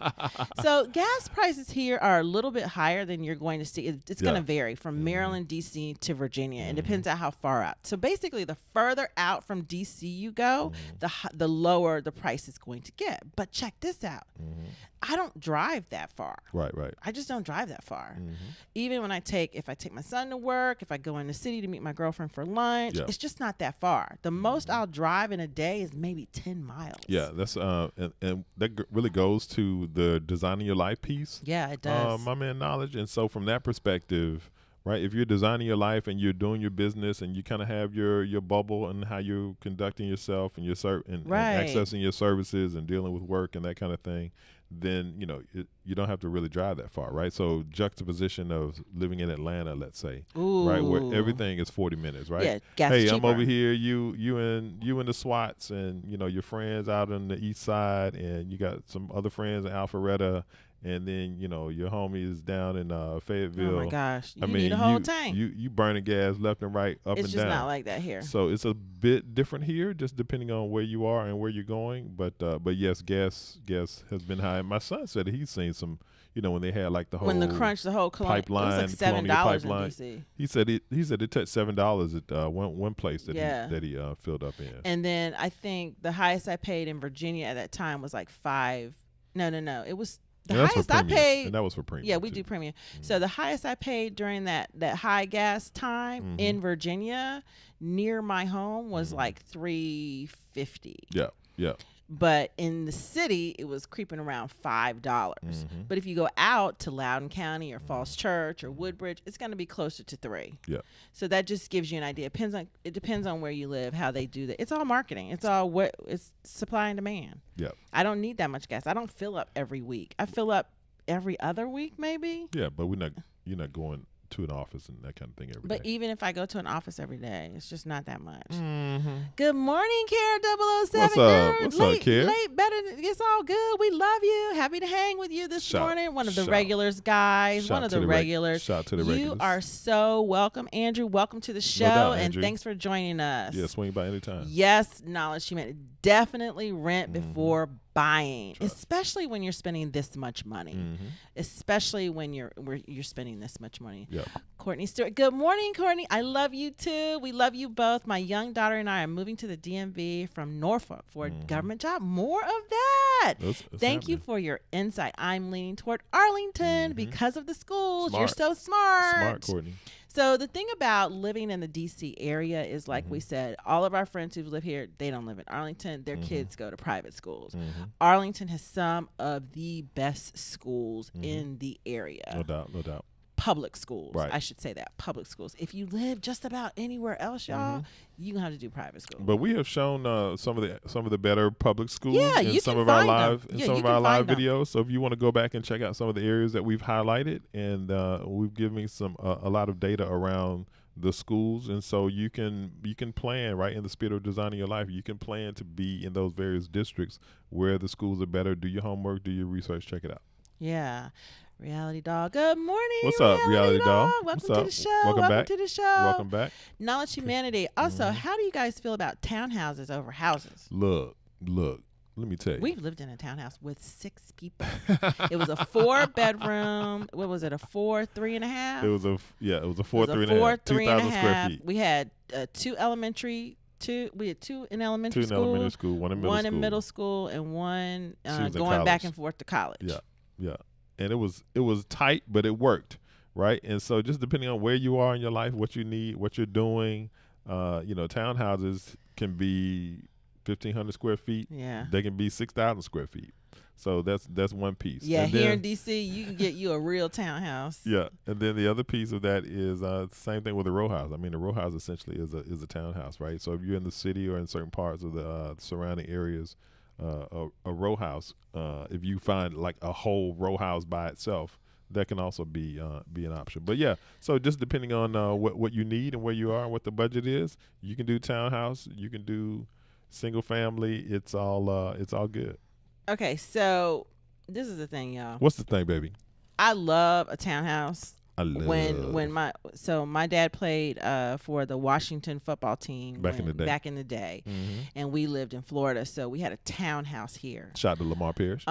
So gas prices here are a little bit higher than you're going to see. It's going to vary from Maryland, D.C. to Virginia. It depends on how far out. So basically, the further out from D.C. you go, the lower the price is going to get. But check this out. I don't drive that far. Right. I just don't drive that far. Even when if I take my son to work, if I go in the city to meet my girlfriend for lunch, Yeah. it's just not that far. The most I'll drive in a day is maybe 10 miles. Yeah, that's and that really goes to the designing your life piece. Yeah, it does. My man, knowledge. And so from that perspective, right, if you're designing your life and you're doing your business and you kind of have your bubble and how you're conducting yourself and your and accessing your services and dealing with work and that kind of thing, then you don't have to really drive that far, right? So juxtaposition of living in Atlanta, let's say, right, where everything is 40 minutes, right? Yeah, gas hey, cheaper. I'm over here, you in the SWATs, and your friends out on the east side, and you got some other friends in Alpharetta, and then your homies down in Fayetteville. Oh my gosh, you need a whole tank. You burning gas left and right, up and down. It's just not like that here. So it's a bit different here, just depending on where you are and where you're going. But yes, gas has been high. My son said he's seen some, when they had like the whole pipeline, it was like $7 pipeline. in DC. He said it took $7 at one place that he filled up in. And then I think the highest I paid in Virginia at that time was like $5. No, it was. The highest I paid, and that was for premium. Yeah, we do premium. So the highest I paid during that high gas time in Virginia, near my home, was like $3.50. Yeah. But in the city, it was creeping around $5. But if you go out to Loudoun County or Falls Church or Woodbridge, it's going to be closer to $3. Yeah. So that just gives you an idea. It depends on where you live, how they do that. It's all marketing. It's supply and demand. Yeah. I don't need that much gas. I don't fill up every week. I fill up every other week, maybe. Yeah, but you're not going to an office and that kind of thing every day. But even if I go to an office every day, it's just not that much. Good morning, Kara 007. What's up, Kara? Late, better. It's all good. We love you. Happy to hang with you this morning. One of the regulars, guys. One of the regulars. Shout out to the regulars. You are so welcome, Andrew. Welcome to the show, doubt, and thanks for joining us. Yeah, swing by anytime. Yes, knowledge. She meant definitely rent before buying, especially when you're spending this much money. Especially when you're spending this much money. Yeah. Courtney Stewart. Good morning, Courtney. I love you too. We love you both. My young daughter and I are moving to the DMV from Norfolk for a government job. More of that. Thank you for your insight. I'm leaning toward Arlington because of the schools. You're so smart. Smart, Courtney. So the thing about living in the DC area is, like we said, all of our friends who live here, they don't live in Arlington. Their kids go to private schools. Arlington has some of the best schools in the area. No doubt. Public schools, right. I should say that. Public schools. If you live just about anywhere else, y'all, you're going to have to do private school. But we have shown some of the better public schools in some of our live videos. So if you want to go back and check out some of the areas that we've highlighted, and we've given a lot of data around the schools, and so you can plan, right, in the spirit of designing your life. You can plan to be in those various districts where the schools are better. Do your homework, do your research, check it out. Yeah. Reality Doll. Good morning. What's up, Reality Doll? Welcome to the show. Welcome to the show. Welcome back. Knowledge Humanity. Also, how do you guys feel about townhouses over houses? Look. Let me tell you. We've lived in a townhouse with 6 people. It was a 4-bedroom. What was it? A 4, 3.5? It was a 4, 3.5. 2,000 square feet. We had 2 elementary. We had 2 in elementary school. 2 in elementary school. 1 in middle school. 1 in middle school, and 1 going college. back and forth to college. Yeah. And it was tight, but it worked, right? And so just depending on where you are in your life, what you need, what you're doing, townhouses can be 1,500 square feet. Yeah. They can be 6,000 square feet. So that's one piece. Yeah, and here then, in D.C., you can get you a real townhouse. Yeah, and then the other piece of that is same thing with a row house. I mean, a row house essentially is a townhouse, right? So if you're in the city or in certain parts of the surrounding areas, a row house, if you find like a whole row house by itself, that can also be an option. But yeah, so just depending on what you need and where you are and what the budget is, you can do townhouse, you can do single family. It's all good. Okay, so this is the thing, y'all. What's the thing, baby? I love a townhouse. I love when my dad played for the Washington football team back in the day, and we lived in Florida, so we had a townhouse here. Shout out to Lamar Parrish.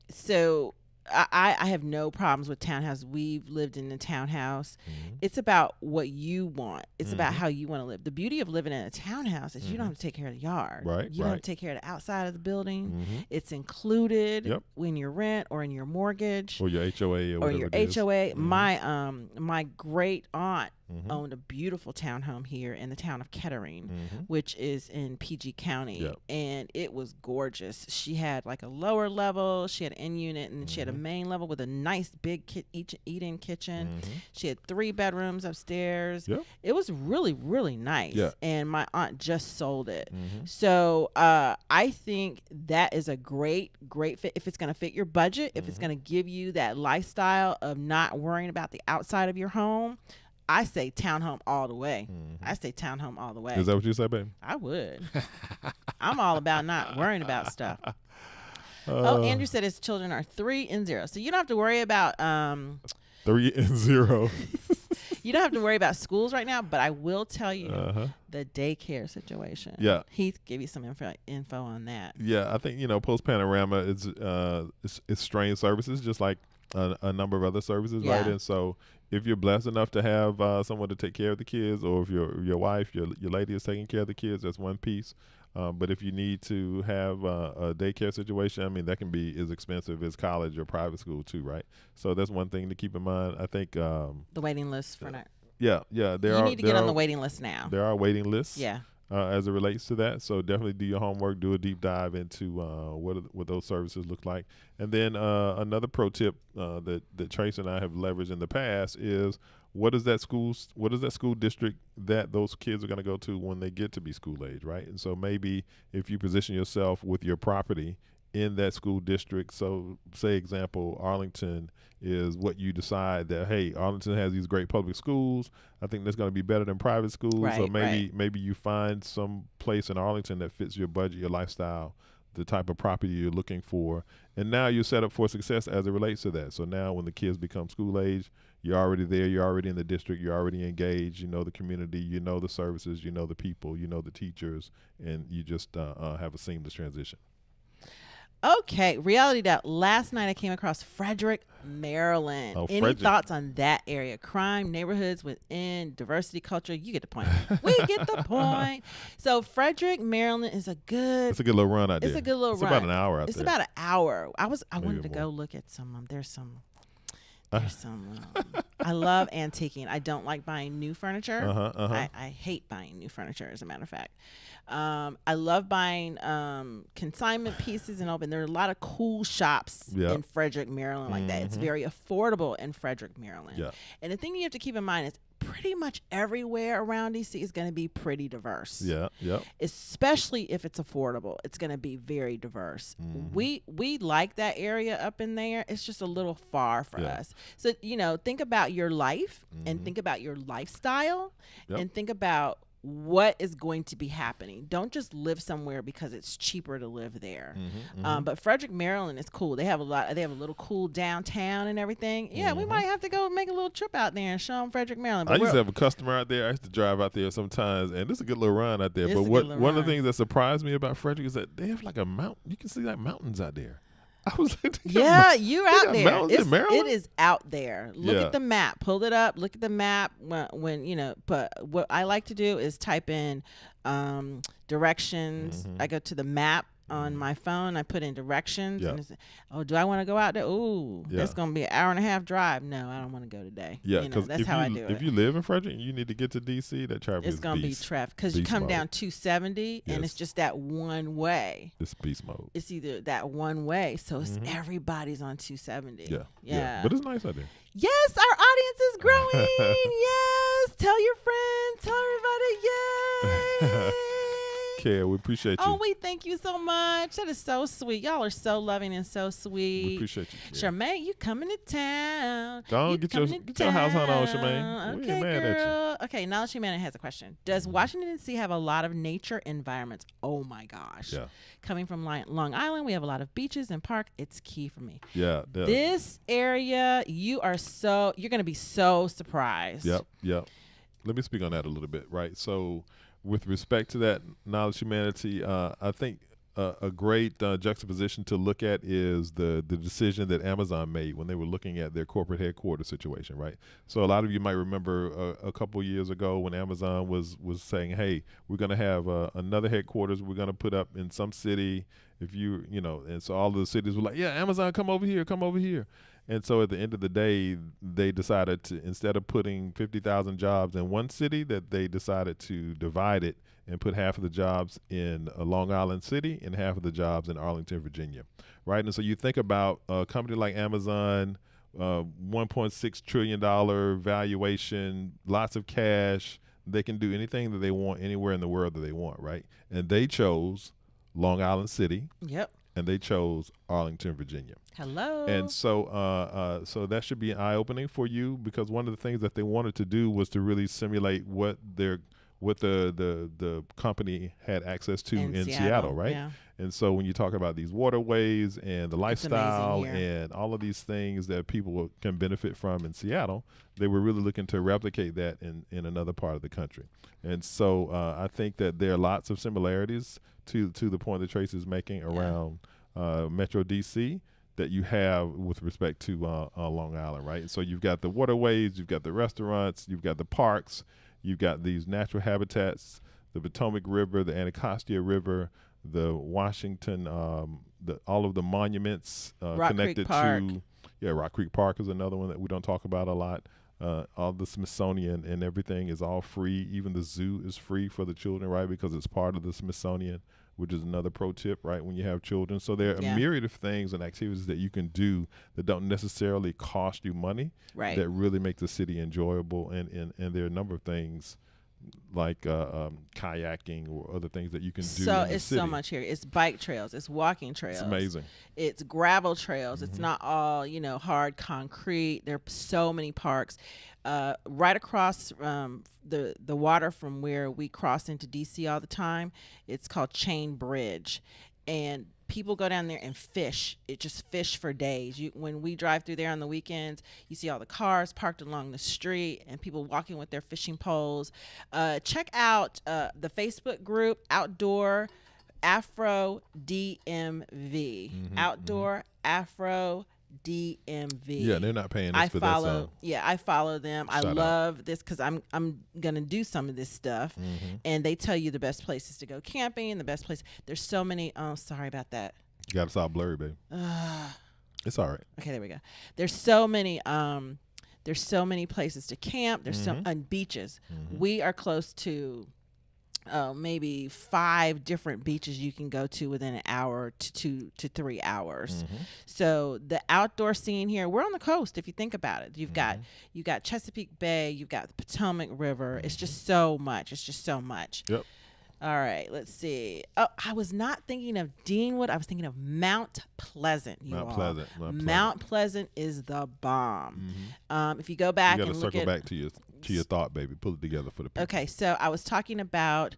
So I have no problems with townhouse. We've lived in a townhouse. It's about what you want. It's about how you want to live. The beauty of living in a townhouse is you don't have to take care of the yard. Right. You don't have to take care of the outside of the building. It's included in your rent or in your mortgage or your HOA or whatever your it is. HOA. My great aunt owned a beautiful townhome here in the town of Kettering, which is in PG County. And it was gorgeous. She had like a lower level, she had an in unit, and she had a main level with a nice big eat-in kitchen. She had 3 bedrooms upstairs. It was really, really nice. And my aunt just sold it. So I think that is a great fit if it's going to fit your budget, if it's going to give you that lifestyle of not worrying about the outside of your home. I say townhome all the way. I say townhome all the way. Is that what you say, baby? I would. I'm all about not worrying about stuff. Andrew said his children are 3 and 0. So you don't have to worry about 3 and 0. You don't have to worry about schools right now, but I will tell you the daycare situation. Heath, give you some info on that. I think, Post Panorama is it's strange services, just like a number of other services, right? And so if you're blessed enough to have someone to take care of the kids, or if your wife, your lady is taking care of the kids, that's one piece. But if you need to have a daycare situation, I mean, that can be as expensive as college or private school too, right? So that's one thing to keep in mind. I think the waiting list for that. You need to get on the waiting list now. There are waiting lists. As it relates to that, so definitely do your homework, do a deep dive into what those services look like. And then another pro tip that Trace and I have leveraged in the past is what is that school district that those kids are going to go to when they get to be school age, right? And so maybe if you position yourself with your property in that school district, so say example, Arlington is what you decide that, hey, Arlington has these great public schools. I think that's going to be better than private schools. So maybe you find some place in Arlington that fits your budget, your lifestyle, the type of property you're looking for. And now you're set up for success as it relates to that. So now when the kids become school age, you're already there, you're already in the district, you're already engaged, you know the community, you know the services, you know the people, you know the teachers, and you just have a seamless transition. Okay, reality doubt. Last night I came across Frederick, Maryland. Any thoughts on that area? Crime, neighborhoods within, diversity, culture. You get the point. We get the point. So Frederick, Maryland is it's a good little run out there. It's a good little run. It's about an hour out there. It's about an hour. I wanted to go look at some. There's some. I love antiquing. I don't like buying new furniture. I hate buying new furniture, as a matter of fact. I love buying consignment pieces and open. There are a lot of cool shops in Frederick, Maryland like that. It's very affordable in Frederick, Maryland. And the thing you have to keep in mind is pretty much everywhere around DC is going to be pretty diverse. Especially if it's affordable. It's going to be very diverse. We like that area up in there. It's just a little far for us. So, think about your life and think about your lifestyle and think about what is going to be happening. Don't just live somewhere because it's cheaper to live there. But Frederick, Maryland is cool. They have a little cool downtown and everything. We might have to go make a little trip out there and show them Frederick, Maryland. But I used to have a customer out there. I used to drive out there sometimes, and it's a good little run out there. But one of the things that surprised me about Frederick is that they have like a mountain. You can see like mountains out there. I was like, you're out there. It is out there. Look at the map. Pull it up. Look at the map when. But what I like to do is type in directions. I go to the map on my phone. I put in directions. And do I want to go out there? Ooh, that's going to be an hour and a half drive. No, I don't want to go today. Because that's how I do it. If you live in Frederick and you need to get to DC, that traffic is going to be traffic. Because you come down 270 and it's just that one way. It's beast mode. It's either that one way. So it's everybody's on 270. But it's nice out there. Yes, our audience is growing. Yes. Tell your friends. Tell everybody. Yay. Care. We appreciate you. Oh, we thank you so much. That is so sweet. Y'all are so loving and so sweet. We appreciate you. Charmaine, you coming to town. Don't get your house hunt on, Charmaine. Okay, girl. Okay, now Charmaine has a question. Does Washington D.C. have a lot of nature environments? Oh my gosh. Coming from Long Island, we have a lot of beaches and park. It's key for me. This area, you're going to be so surprised. Yep. Let me speak on that a little bit, right? So with respect to that knowledge humanity, I think a great juxtaposition to look at is the decision that Amazon made when they were looking at their corporate headquarters situation, right? So a lot of you might remember a couple years ago when Amazon was saying, hey, we're going to have another headquarters we're going to put up in some city. And so all of the cities were like, yeah, Amazon, come over here. And so at the end of the day, they decided to, instead of putting 50,000 jobs in one city, that they decided to divide it and put half of the jobs in Long Island City and half of the jobs in Arlington, Virginia, right? And so you think about a company like Amazon, $1.6 trillion valuation, lots of cash. They can do anything that they want anywhere in the world that they want, right? And they chose Long Island City. Yep. And they chose Arlington, Virginia. Hello. And so so that should be an eye-opening for you, because one of the things that they wanted to do was to really simulate what the company had access to in Seattle, right? Yeah. And so when you talk about these waterways and the lifestyle and all of these things that people can benefit from in Seattle, they were really looking to replicate that in another part of the country. And so I think that there are lots of similarities to the point that Tracy's making around Metro DC that you have with respect to Long Island, right? And so you've got the waterways, you've got the restaurants, you've got the parks, you've got these natural habitats, the Potomac River, the Anacostia River, the Washington, all of the monuments connected to, Rock Creek Park is another one that we don't talk about a lot. All the Smithsonian and everything is all free. Even the zoo is free for the children, right? Because it's part of the Smithsonian, which is another pro tip, right, when you have children. So there are a myriad of things and activities that you can do that don't necessarily cost you money, right, that really make the city enjoyable. And there are a number of things like kayaking or other things that you can do. So it's so much here. It's bike trails. It's walking trails. It's amazing. It's gravel trails. It's not all, hard concrete. There are so many parks. Right across the water from where we cross into DC all the time, it's called Chain Bridge. And people go down there and fish. It just fish for days. When we drive through there on the weekends, you see all the cars parked along the street and people walking with their fishing poles. Check out the Facebook group, Outdoor Afro DMV. Outdoor Afro DMV. Yeah, they're not paying us for that song. Yeah, I follow them. I love this because I'm gonna do some of this stuff, and they tell you the best places to go camping, the best place. There's so many. Oh, sorry about that. You got us all blurry, baby. It's all right. Okay, there we go. There's so many. There's so many places to camp. There's and beaches. We are close to maybe 5 different beaches you can go to within an hour to 2 to 3 hours. So the outdoor scene here, we're on the coast. If you think about it, you got Chesapeake Bay, you've got the Potomac River. It's just so much. It's just so much. Yep. All right, let's see. Oh, I was not thinking of Deanwood. I was thinking of Mount Pleasant. Mount Pleasant is the bomb. If you go back, you got to circle back to your thought, baby. Pull it together for the people. Okay, so I was talking about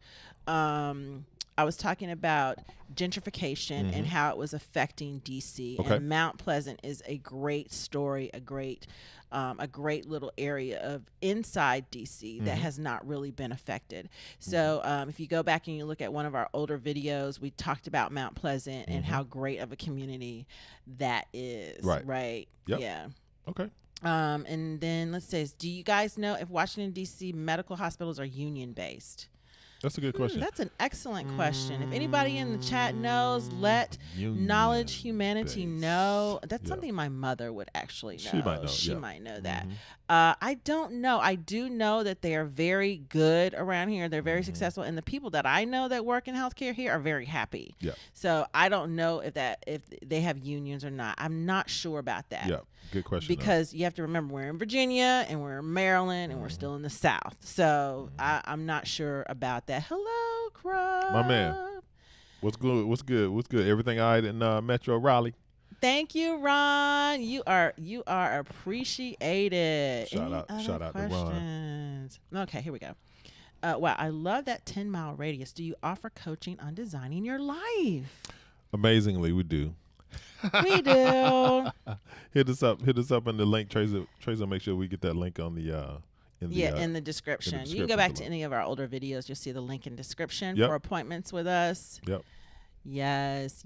gentrification and how it was affecting DC. Okay. And Mount Pleasant is a great story, a great little area of inside DC that has not really been affected. So if you go back and you look at one of our older videos, we talked about Mount Pleasant and how great of a community that is. Right. Yep. Yeah. Okay. And then let's say, do you guys know if Washington, D.C. medical hospitals are union-based? That's a good question. That's an excellent question. If anybody in the chat knows, let Knowledge Humanity know. That's something my mother would actually know. She might know that. I don't know. I do know that they are very good around here. They're very successful, and the people that I know that work in healthcare here are very happy. Yeah. So I don't know if they have unions or not. I'm not sure about that. Yeah. Good question. Because you have to remember, we're in Virginia and we're in Maryland and we're still in the South. So I'm not sure about that. Hello, Crop. My man. What's good? What's good? What's good? Everything all right in Metro Raleigh? Thank you, Ron. You are appreciated. Shout out to Ron. Okay, here we go. Wow, I love that 10-mile radius. Do you offer coaching on designing your life? Amazingly, we do. We do. Hit us up in the link. Tracy will make sure we get that link on the in the description. You can go back to any of our older videos. You'll see the link in description for appointments with us. Yep. Yes.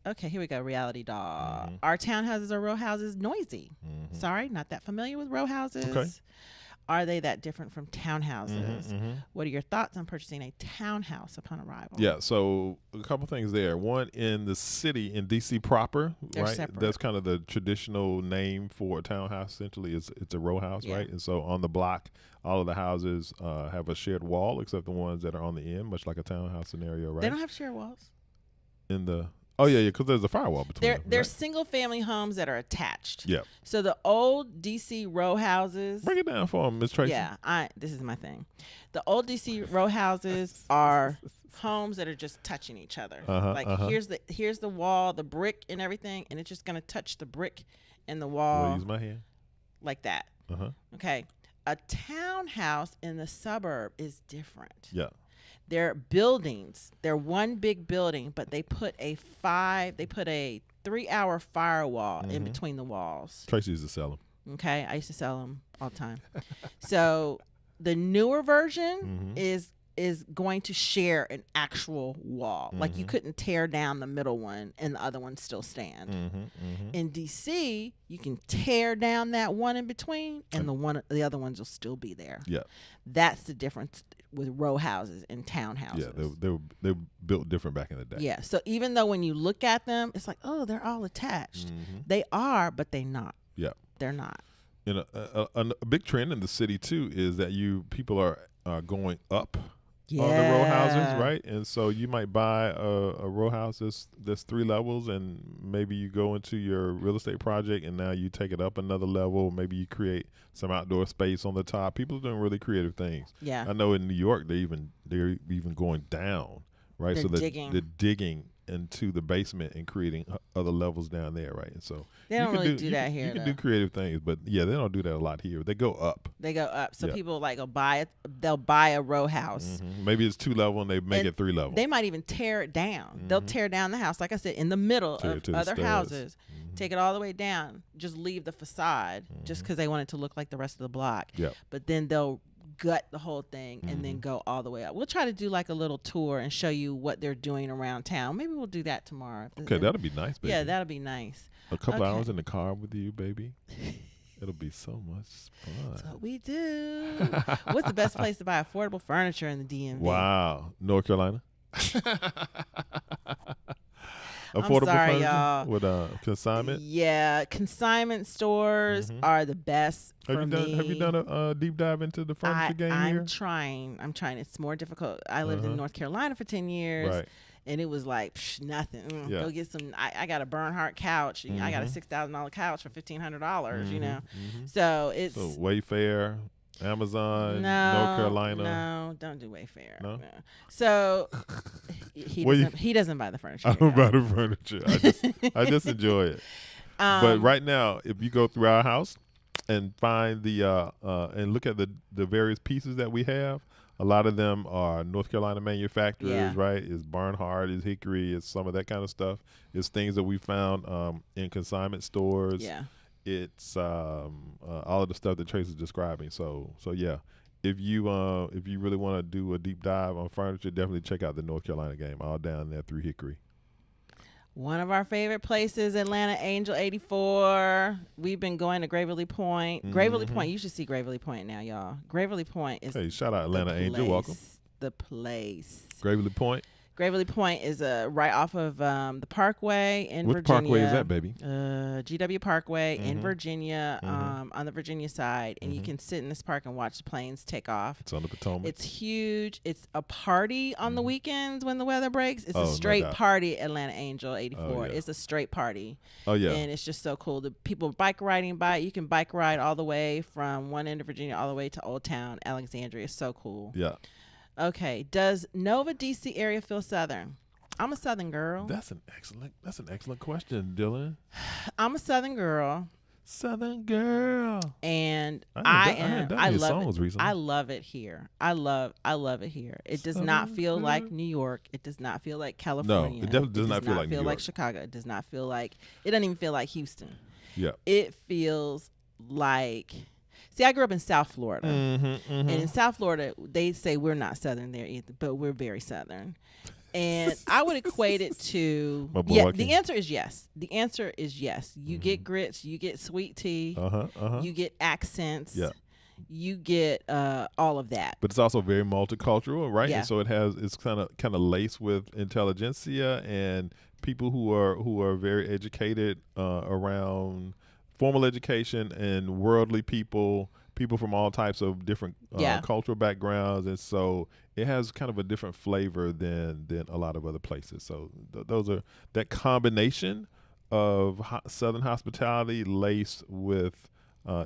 Okay, here we go. Reality Dog. Our townhouses are row houses. Noisy. Sorry, not that familiar with row houses. Okay. Are they that different from townhouses? Mm-hmm. What are your thoughts on purchasing a townhouse upon arrival? Yeah, so a couple things there. One, in the city, in D.C. proper, They're right? separate. That's kind of the traditional name for a townhouse. Essentially, it's a row house, Yeah. right? And so on the block, all of the houses have a shared wall, except the ones that are on the end, much like a townhouse scenario, right? They don't have shared walls. Because there's a firewall between them. They're right? single family homes that are attached. Yeah. So the old DC row houses. Break it down for them, Ms. Tracy. Yeah, this is my thing. The old DC row houses are homes that are just touching each other. Here's the wall, the brick and everything, and it's just gonna touch the brick and the wall. Use my hand. Like that. Okay. A townhouse in the suburb is different. Yeah. They're buildings. They're one big building, but they put a 3-hour firewall in between the walls. Tracy used to sell them. Okay, I used to sell them all the time. So the newer version is going to share an actual wall. Like you couldn't tear down the middle one and the other one still stand. In DC, you can tear down that one in between, and the other ones will still be there. Yeah. That's the difference with row houses and townhouses. Yeah, they were built different back in the day. Yeah. So even though when you look at them, it's like, oh, they're all attached. They are, but they're not. Yeah. They're not. You know, a big trend in the city too is that people are going up on the row houses, right? And so you might buy a row house that's 3 levels, and maybe you go into your real estate project and now you take it up another level. Maybe you create some outdoor space on the top. People are doing really creative things. Yeah. I know in New York they're even going down, right? They're digging into the basement and creating other levels down there, right? And so they don't really do that here. You can do creative things, but yeah, they don't do that a lot here. They go up. So people will buy it. They'll buy a row house. Maybe it's 2 level and they make it 3 level. They might even tear it down. They'll tear down the house, like I said, in the middle of other houses. Take it all the way down. Just leave the facade, just because they want it to look like the rest of the block. Yeah. But then they'll gut the whole thing and then go all the way up. We'll try to do like a little tour and show you what they're doing around town. Maybe we'll do that tomorrow. Okay, that'll be nice, baby. Yeah, that'll be nice. A couple hours in the car with you, baby. It'll be so much fun. That's what we do. What's the best place to buy affordable furniture in the DMV? Wow. North Carolina. Affordable furniture, y'all. With consignment? Yeah, consignment stores are the best for me. Have you done a deep dive into the furniture game here? I'm trying. It's more difficult. I lived in North Carolina for 10 years. Right. And it was like nothing. Go get some. I got a Bernhardt couch. I got a $6,000 couch for $1,500. You know, so it's Wayfair, Amazon, North Carolina. No, don't do Wayfair. No? So he doesn't buy the furniture. I don't buy the furniture. I just enjoy it. But right now, if you go through our house and find and look at the various pieces that we have. A lot of them are North Carolina manufacturers, right? It's Barnhart, it's Hickory, it's some of that kind of stuff. It's things that we found in consignment stores. Yeah. It's all of the stuff that Tracy's describing. So yeah, if you really want to do a deep dive on furniture, definitely check out the North Carolina game, all down there through Hickory. One of our favorite places, Atlanta Angel 84. We've been going to Graverly Point. Graverly Point, you should see Graverly Point now, y'all. Graverly Point is shout out Atlanta Angel, welcome. The place. Graverly Point. Graverly Point is right off of the Parkway in Which Virginia. Parkway is that, baby? GW Parkway in Virginia, on the Virginia side. And you can sit in this park and watch the planes take off. It's on the Potomac. It's huge. It's a party on the weekends when the weather breaks. It's a straight no doubt. Party, Atlanta Angel 84. Oh, yeah. It's a straight party. Oh, yeah. And it's just so cool. The people bike riding by. You can bike ride all the way from one end of Virginia all the way to Old Town, Alexandria. It's so cool. Yeah. Okay. Does Nova DC area feel Southern? I'm a Southern girl. That's an excellent question, Dylan. I'm a Southern girl. Southern girl. And I love it. I love it here. I love it here. It does not feel like New York. It does not feel like California. No, it definitely does not feel like New York. Like Chicago. It does not feel like. It doesn't even feel like Houston. Yeah. It feels like. See, I grew up in South Florida, and in South Florida, they say we're not Southern there either, but we're very Southern. And I would equate it to the answer is yes. The answer is yes. You get grits, you get sweet tea, you get accents. Yeah. you get all of that. But it's also very multicultural, right? Yeah. And so it's kind of laced with intelligentsia and people who are very educated around formal education and worldly people from all types of different cultural backgrounds, and so it has kind of a different flavor than a lot of other places. So those are that combination of Southern hospitality laced with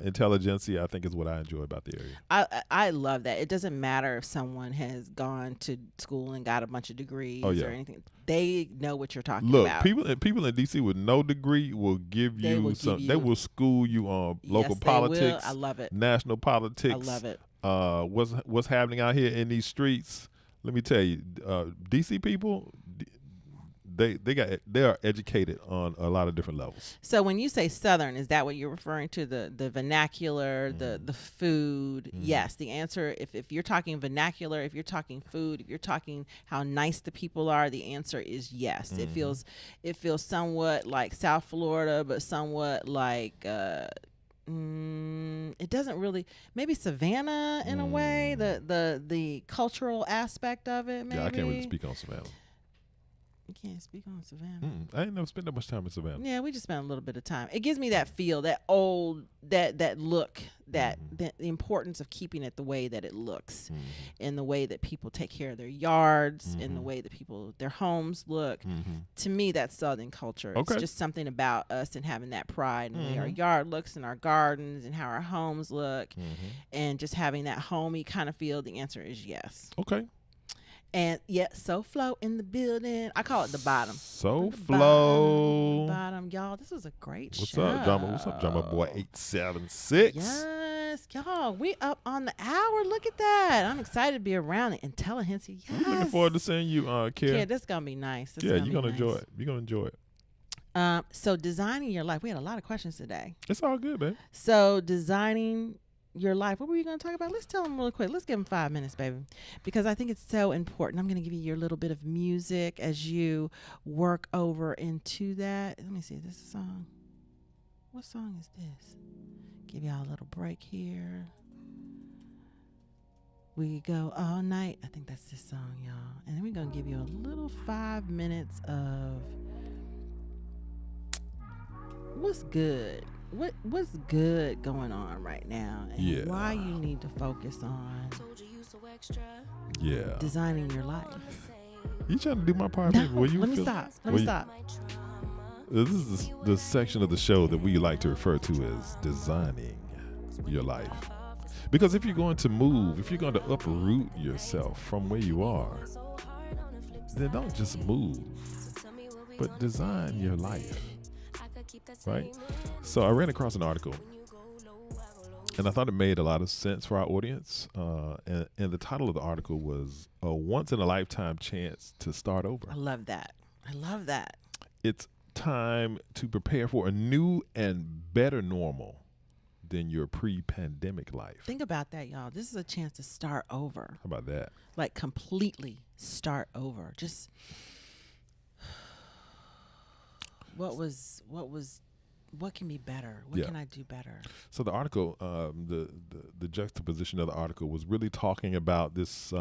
intelligentsia, I think, is what I enjoy about the area. I love that. It doesn't matter if someone has gone to school and got a bunch of degrees or anything. They know what you're talking about. Look, people in DC with no degree will give you some. They will school you on local politics. I love it. National politics. I love it. What's happening out here in these streets? Let me tell you, DC people, they are educated on a lot of different levels. So when you say Southern, is that what you're referring to? The vernacular, the food? Yes. The answer, if you're talking vernacular, if you're talking food, if you're talking how nice the people are, the answer is yes. It feels somewhat like South Florida, but somewhat like it doesn't really, maybe Savannah in a way, the cultural aspect of it. Maybe. Yeah, I can't really speak on Savannah. You can't speak on Savannah. I ain't never spent that much time in Savannah. Yeah, we just spent a little bit of time. It gives me that feel, that old, that look, that the importance of keeping it the way that it looks, in the way that people take care of their yards, in the way that their homes look. To me, that's Southern culture. Okay. It's just something about us and having that pride in the way our yard looks and our gardens and how our homes look, and just having that homey kind of feel. The answer is yes. Okay. And SoFlo in the building. I call it the bottom. SoFlo. Bottom, y'all. This was a great What's show. up, Drama? What's up, Drama Boy 876? Yes, y'all. We up on the hour. Look at that. I'm excited to be around it. Intelligentsia. Yes. I'm looking forward to seeing you, Kira. Yeah, this is gonna be nice. You're gonna enjoy it. You're gonna enjoy it. So designing your life. We had a lot of questions today. It's all good, babe. So designing your life. What were you going to talk about? Let's tell them really quick. Let's give them 5 minutes, baby, because I think it's so important. I'm going to give you your little bit of music as you work over into that. Let me see. This is a song. What song is this? Give y'all a little break here. We go all night. I think that's this song, y'all. And then we're going to give you a little 5 minutes of what's good. What's good going on right now, and why you need to focus on designing your life. You trying to do my part? No, let me stop. This is the section of the show that we like to refer to as designing your life. Because if you're going to move, if you're going to uproot yourself from where you are, then don't just move, but design your life. Right? So I ran across an article, and I thought it made a lot of sense for our audience. And the title of the article was "A Once-in-a-Lifetime Chance to Start Over." I love that. It's time to prepare for a new and better normal than your pre-pandemic life. Think about that, y'all. This is a chance to start over. How about that? Like completely start over. Just what can be better? What can I do better? So the article, the juxtaposition of the article was really talking about this.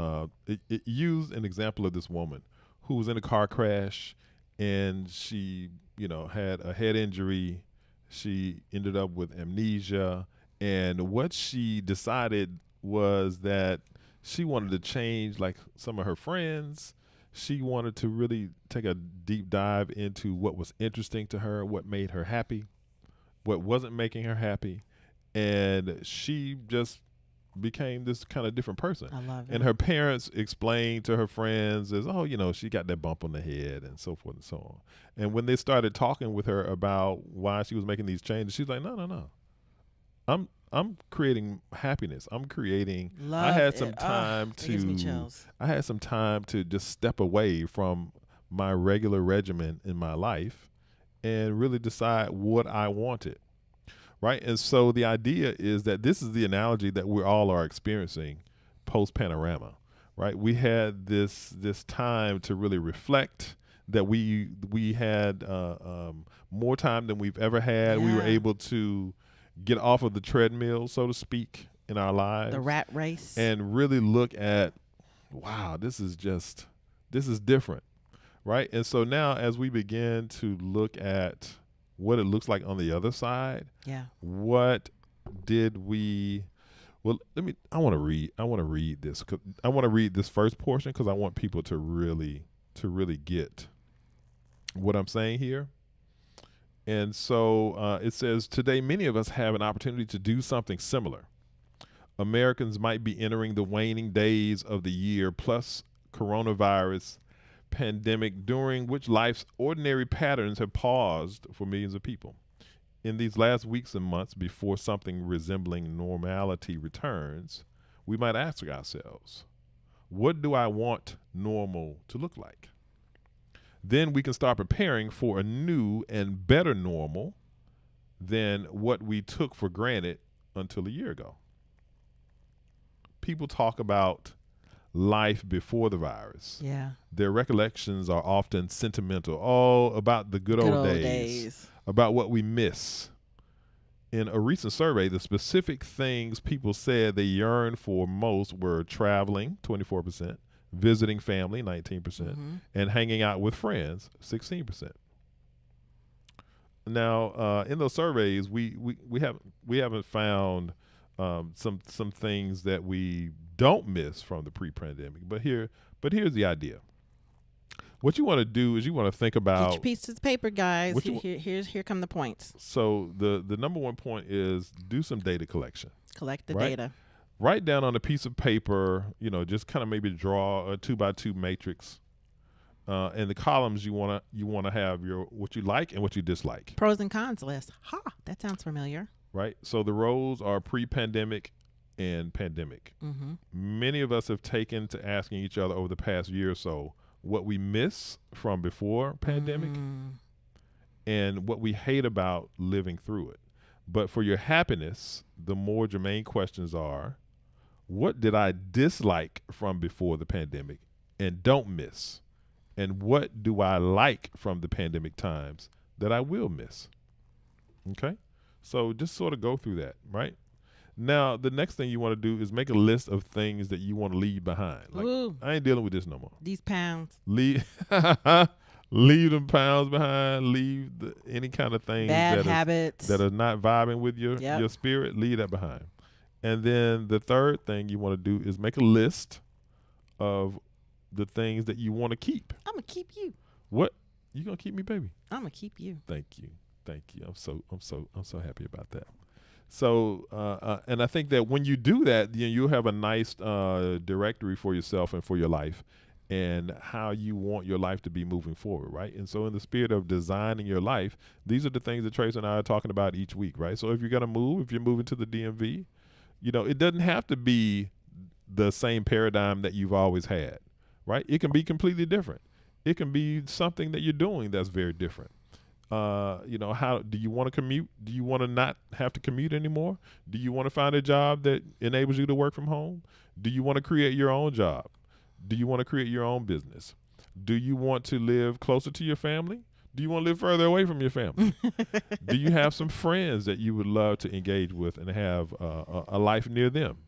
It used an example of this woman who was in a car crash, and she, had a head injury. She ended up with amnesia, and what she decided was that she wanted to change, like some of her friends. She wanted to really take a deep dive into what was interesting to her, what made her happy, what wasn't making her happy, and she just became this kind of different person. I love it. And her parents explained to her friends as, she got that bump on the head and so forth and so on. And when they started talking with her about why she was making these changes, she's like, no. I'm creating happiness. I'm creating. Love I had it. some time It gives me chills. I had some time to just step away from my regular regimen in my life and really decide what I wanted. Right? And so the idea is that this is the analogy that we all are experiencing post-panorama. Right? We had this time to really reflect, that we had more time than we've ever had. Yeah. We were able to get off of the treadmill, so to speak, in our lives. The rat race. And really look at, wow, this is different, right? And so now as we begin to look at what it looks like on the other side, what did we, well, I want to read this. I want to read this first portion because I want people to really get what I'm saying here. And so it says, today many of us have an opportunity to do something similar. Americans might be entering the waning days of the year plus coronavirus pandemic, during which life's ordinary patterns have paused for millions of people. In these last weeks and months before something resembling normality returns, we might ask ourselves, what do I want normal to look like? Then we can start preparing for a new and better normal than what we took for granted until a year ago. People talk about life before the virus. Yeah. Their recollections are often sentimental. Oh, about the good old days. About what we miss. In a recent survey, the specific things people said they yearned for most were traveling, 24%, visiting family, 19%, and hanging out with friends, 16%. Now, in those surveys, we haven't found some things that we don't miss from the pre-pandemic. But here's the idea. What you want to do is you want to think about, get your pieces of paper, guys. Here come the points. So the number one point is do some data collection. Collect the data. Write down on a piece of paper, just kind of maybe draw a 2x2 matrix. And the columns you want to have what you like and what you dislike. Pros and cons list. That sounds familiar. Right. So the rows are pre-pandemic and pandemic. Many of us have taken to asking each other over the past year or so what we miss from before pandemic and what we hate about living through it. But for your happiness, the more germane questions are, what did I dislike from before the pandemic and don't miss? And what do I like from the pandemic times that I will miss? Okay? So just sort of go through that, right? Now, the next thing you want to do is make a list of things that you want to leave behind. Like, ooh, I ain't dealing with this no more. these pounds. Leave them pounds behind. Leave any kind of things Bad habits that are not vibing with your spirit. Leave that behind. And then the third thing you want to do is make a list of the things that you want to keep. I'm gonna keep you. What? You gonna keep me, baby? I'm gonna keep you. Thank you. I'm so happy about that. So, and I think that when you do that, you'll have a nice directory for yourself and for your life and how you want your life to be moving forward, right? And so in the spirit of designing your life, these are the things that Trace and I are talking about each week, right? So if you're going to move, if you're moving to the DMV, it doesn't have to be the same paradigm that you've always had, right? It can be completely different. It can be something that you're doing that's very different. How do you want to commute? Do you want to not have to commute anymore? Do you want to find a job that enables you to work from home? Do you want to create your own job? Do you want to create your own business? Do you want to live closer to your family? Do you want to live further away from your family? Do you have some friends that you would love to engage with and have a life near them?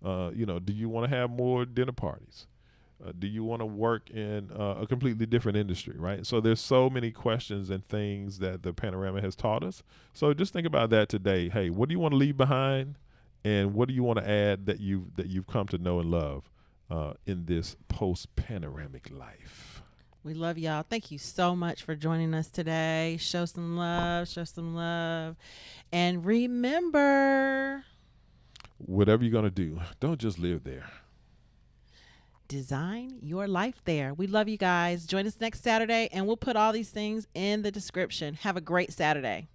Do you want to have more dinner parties? Do you want to work in a completely different industry, right? So there's so many questions and things that the panorama has taught us. So just think about that today. Hey, what do you want to leave behind, and what do you want to add that you've come to know and love in this post-panoramic life? We love y'all. Thank you so much for joining us today. Show some love. And remember, whatever you're going to do, don't just live there. Design your life there. We love you guys. Join us next Saturday, and we'll put all these things in the description. Have a great Saturday.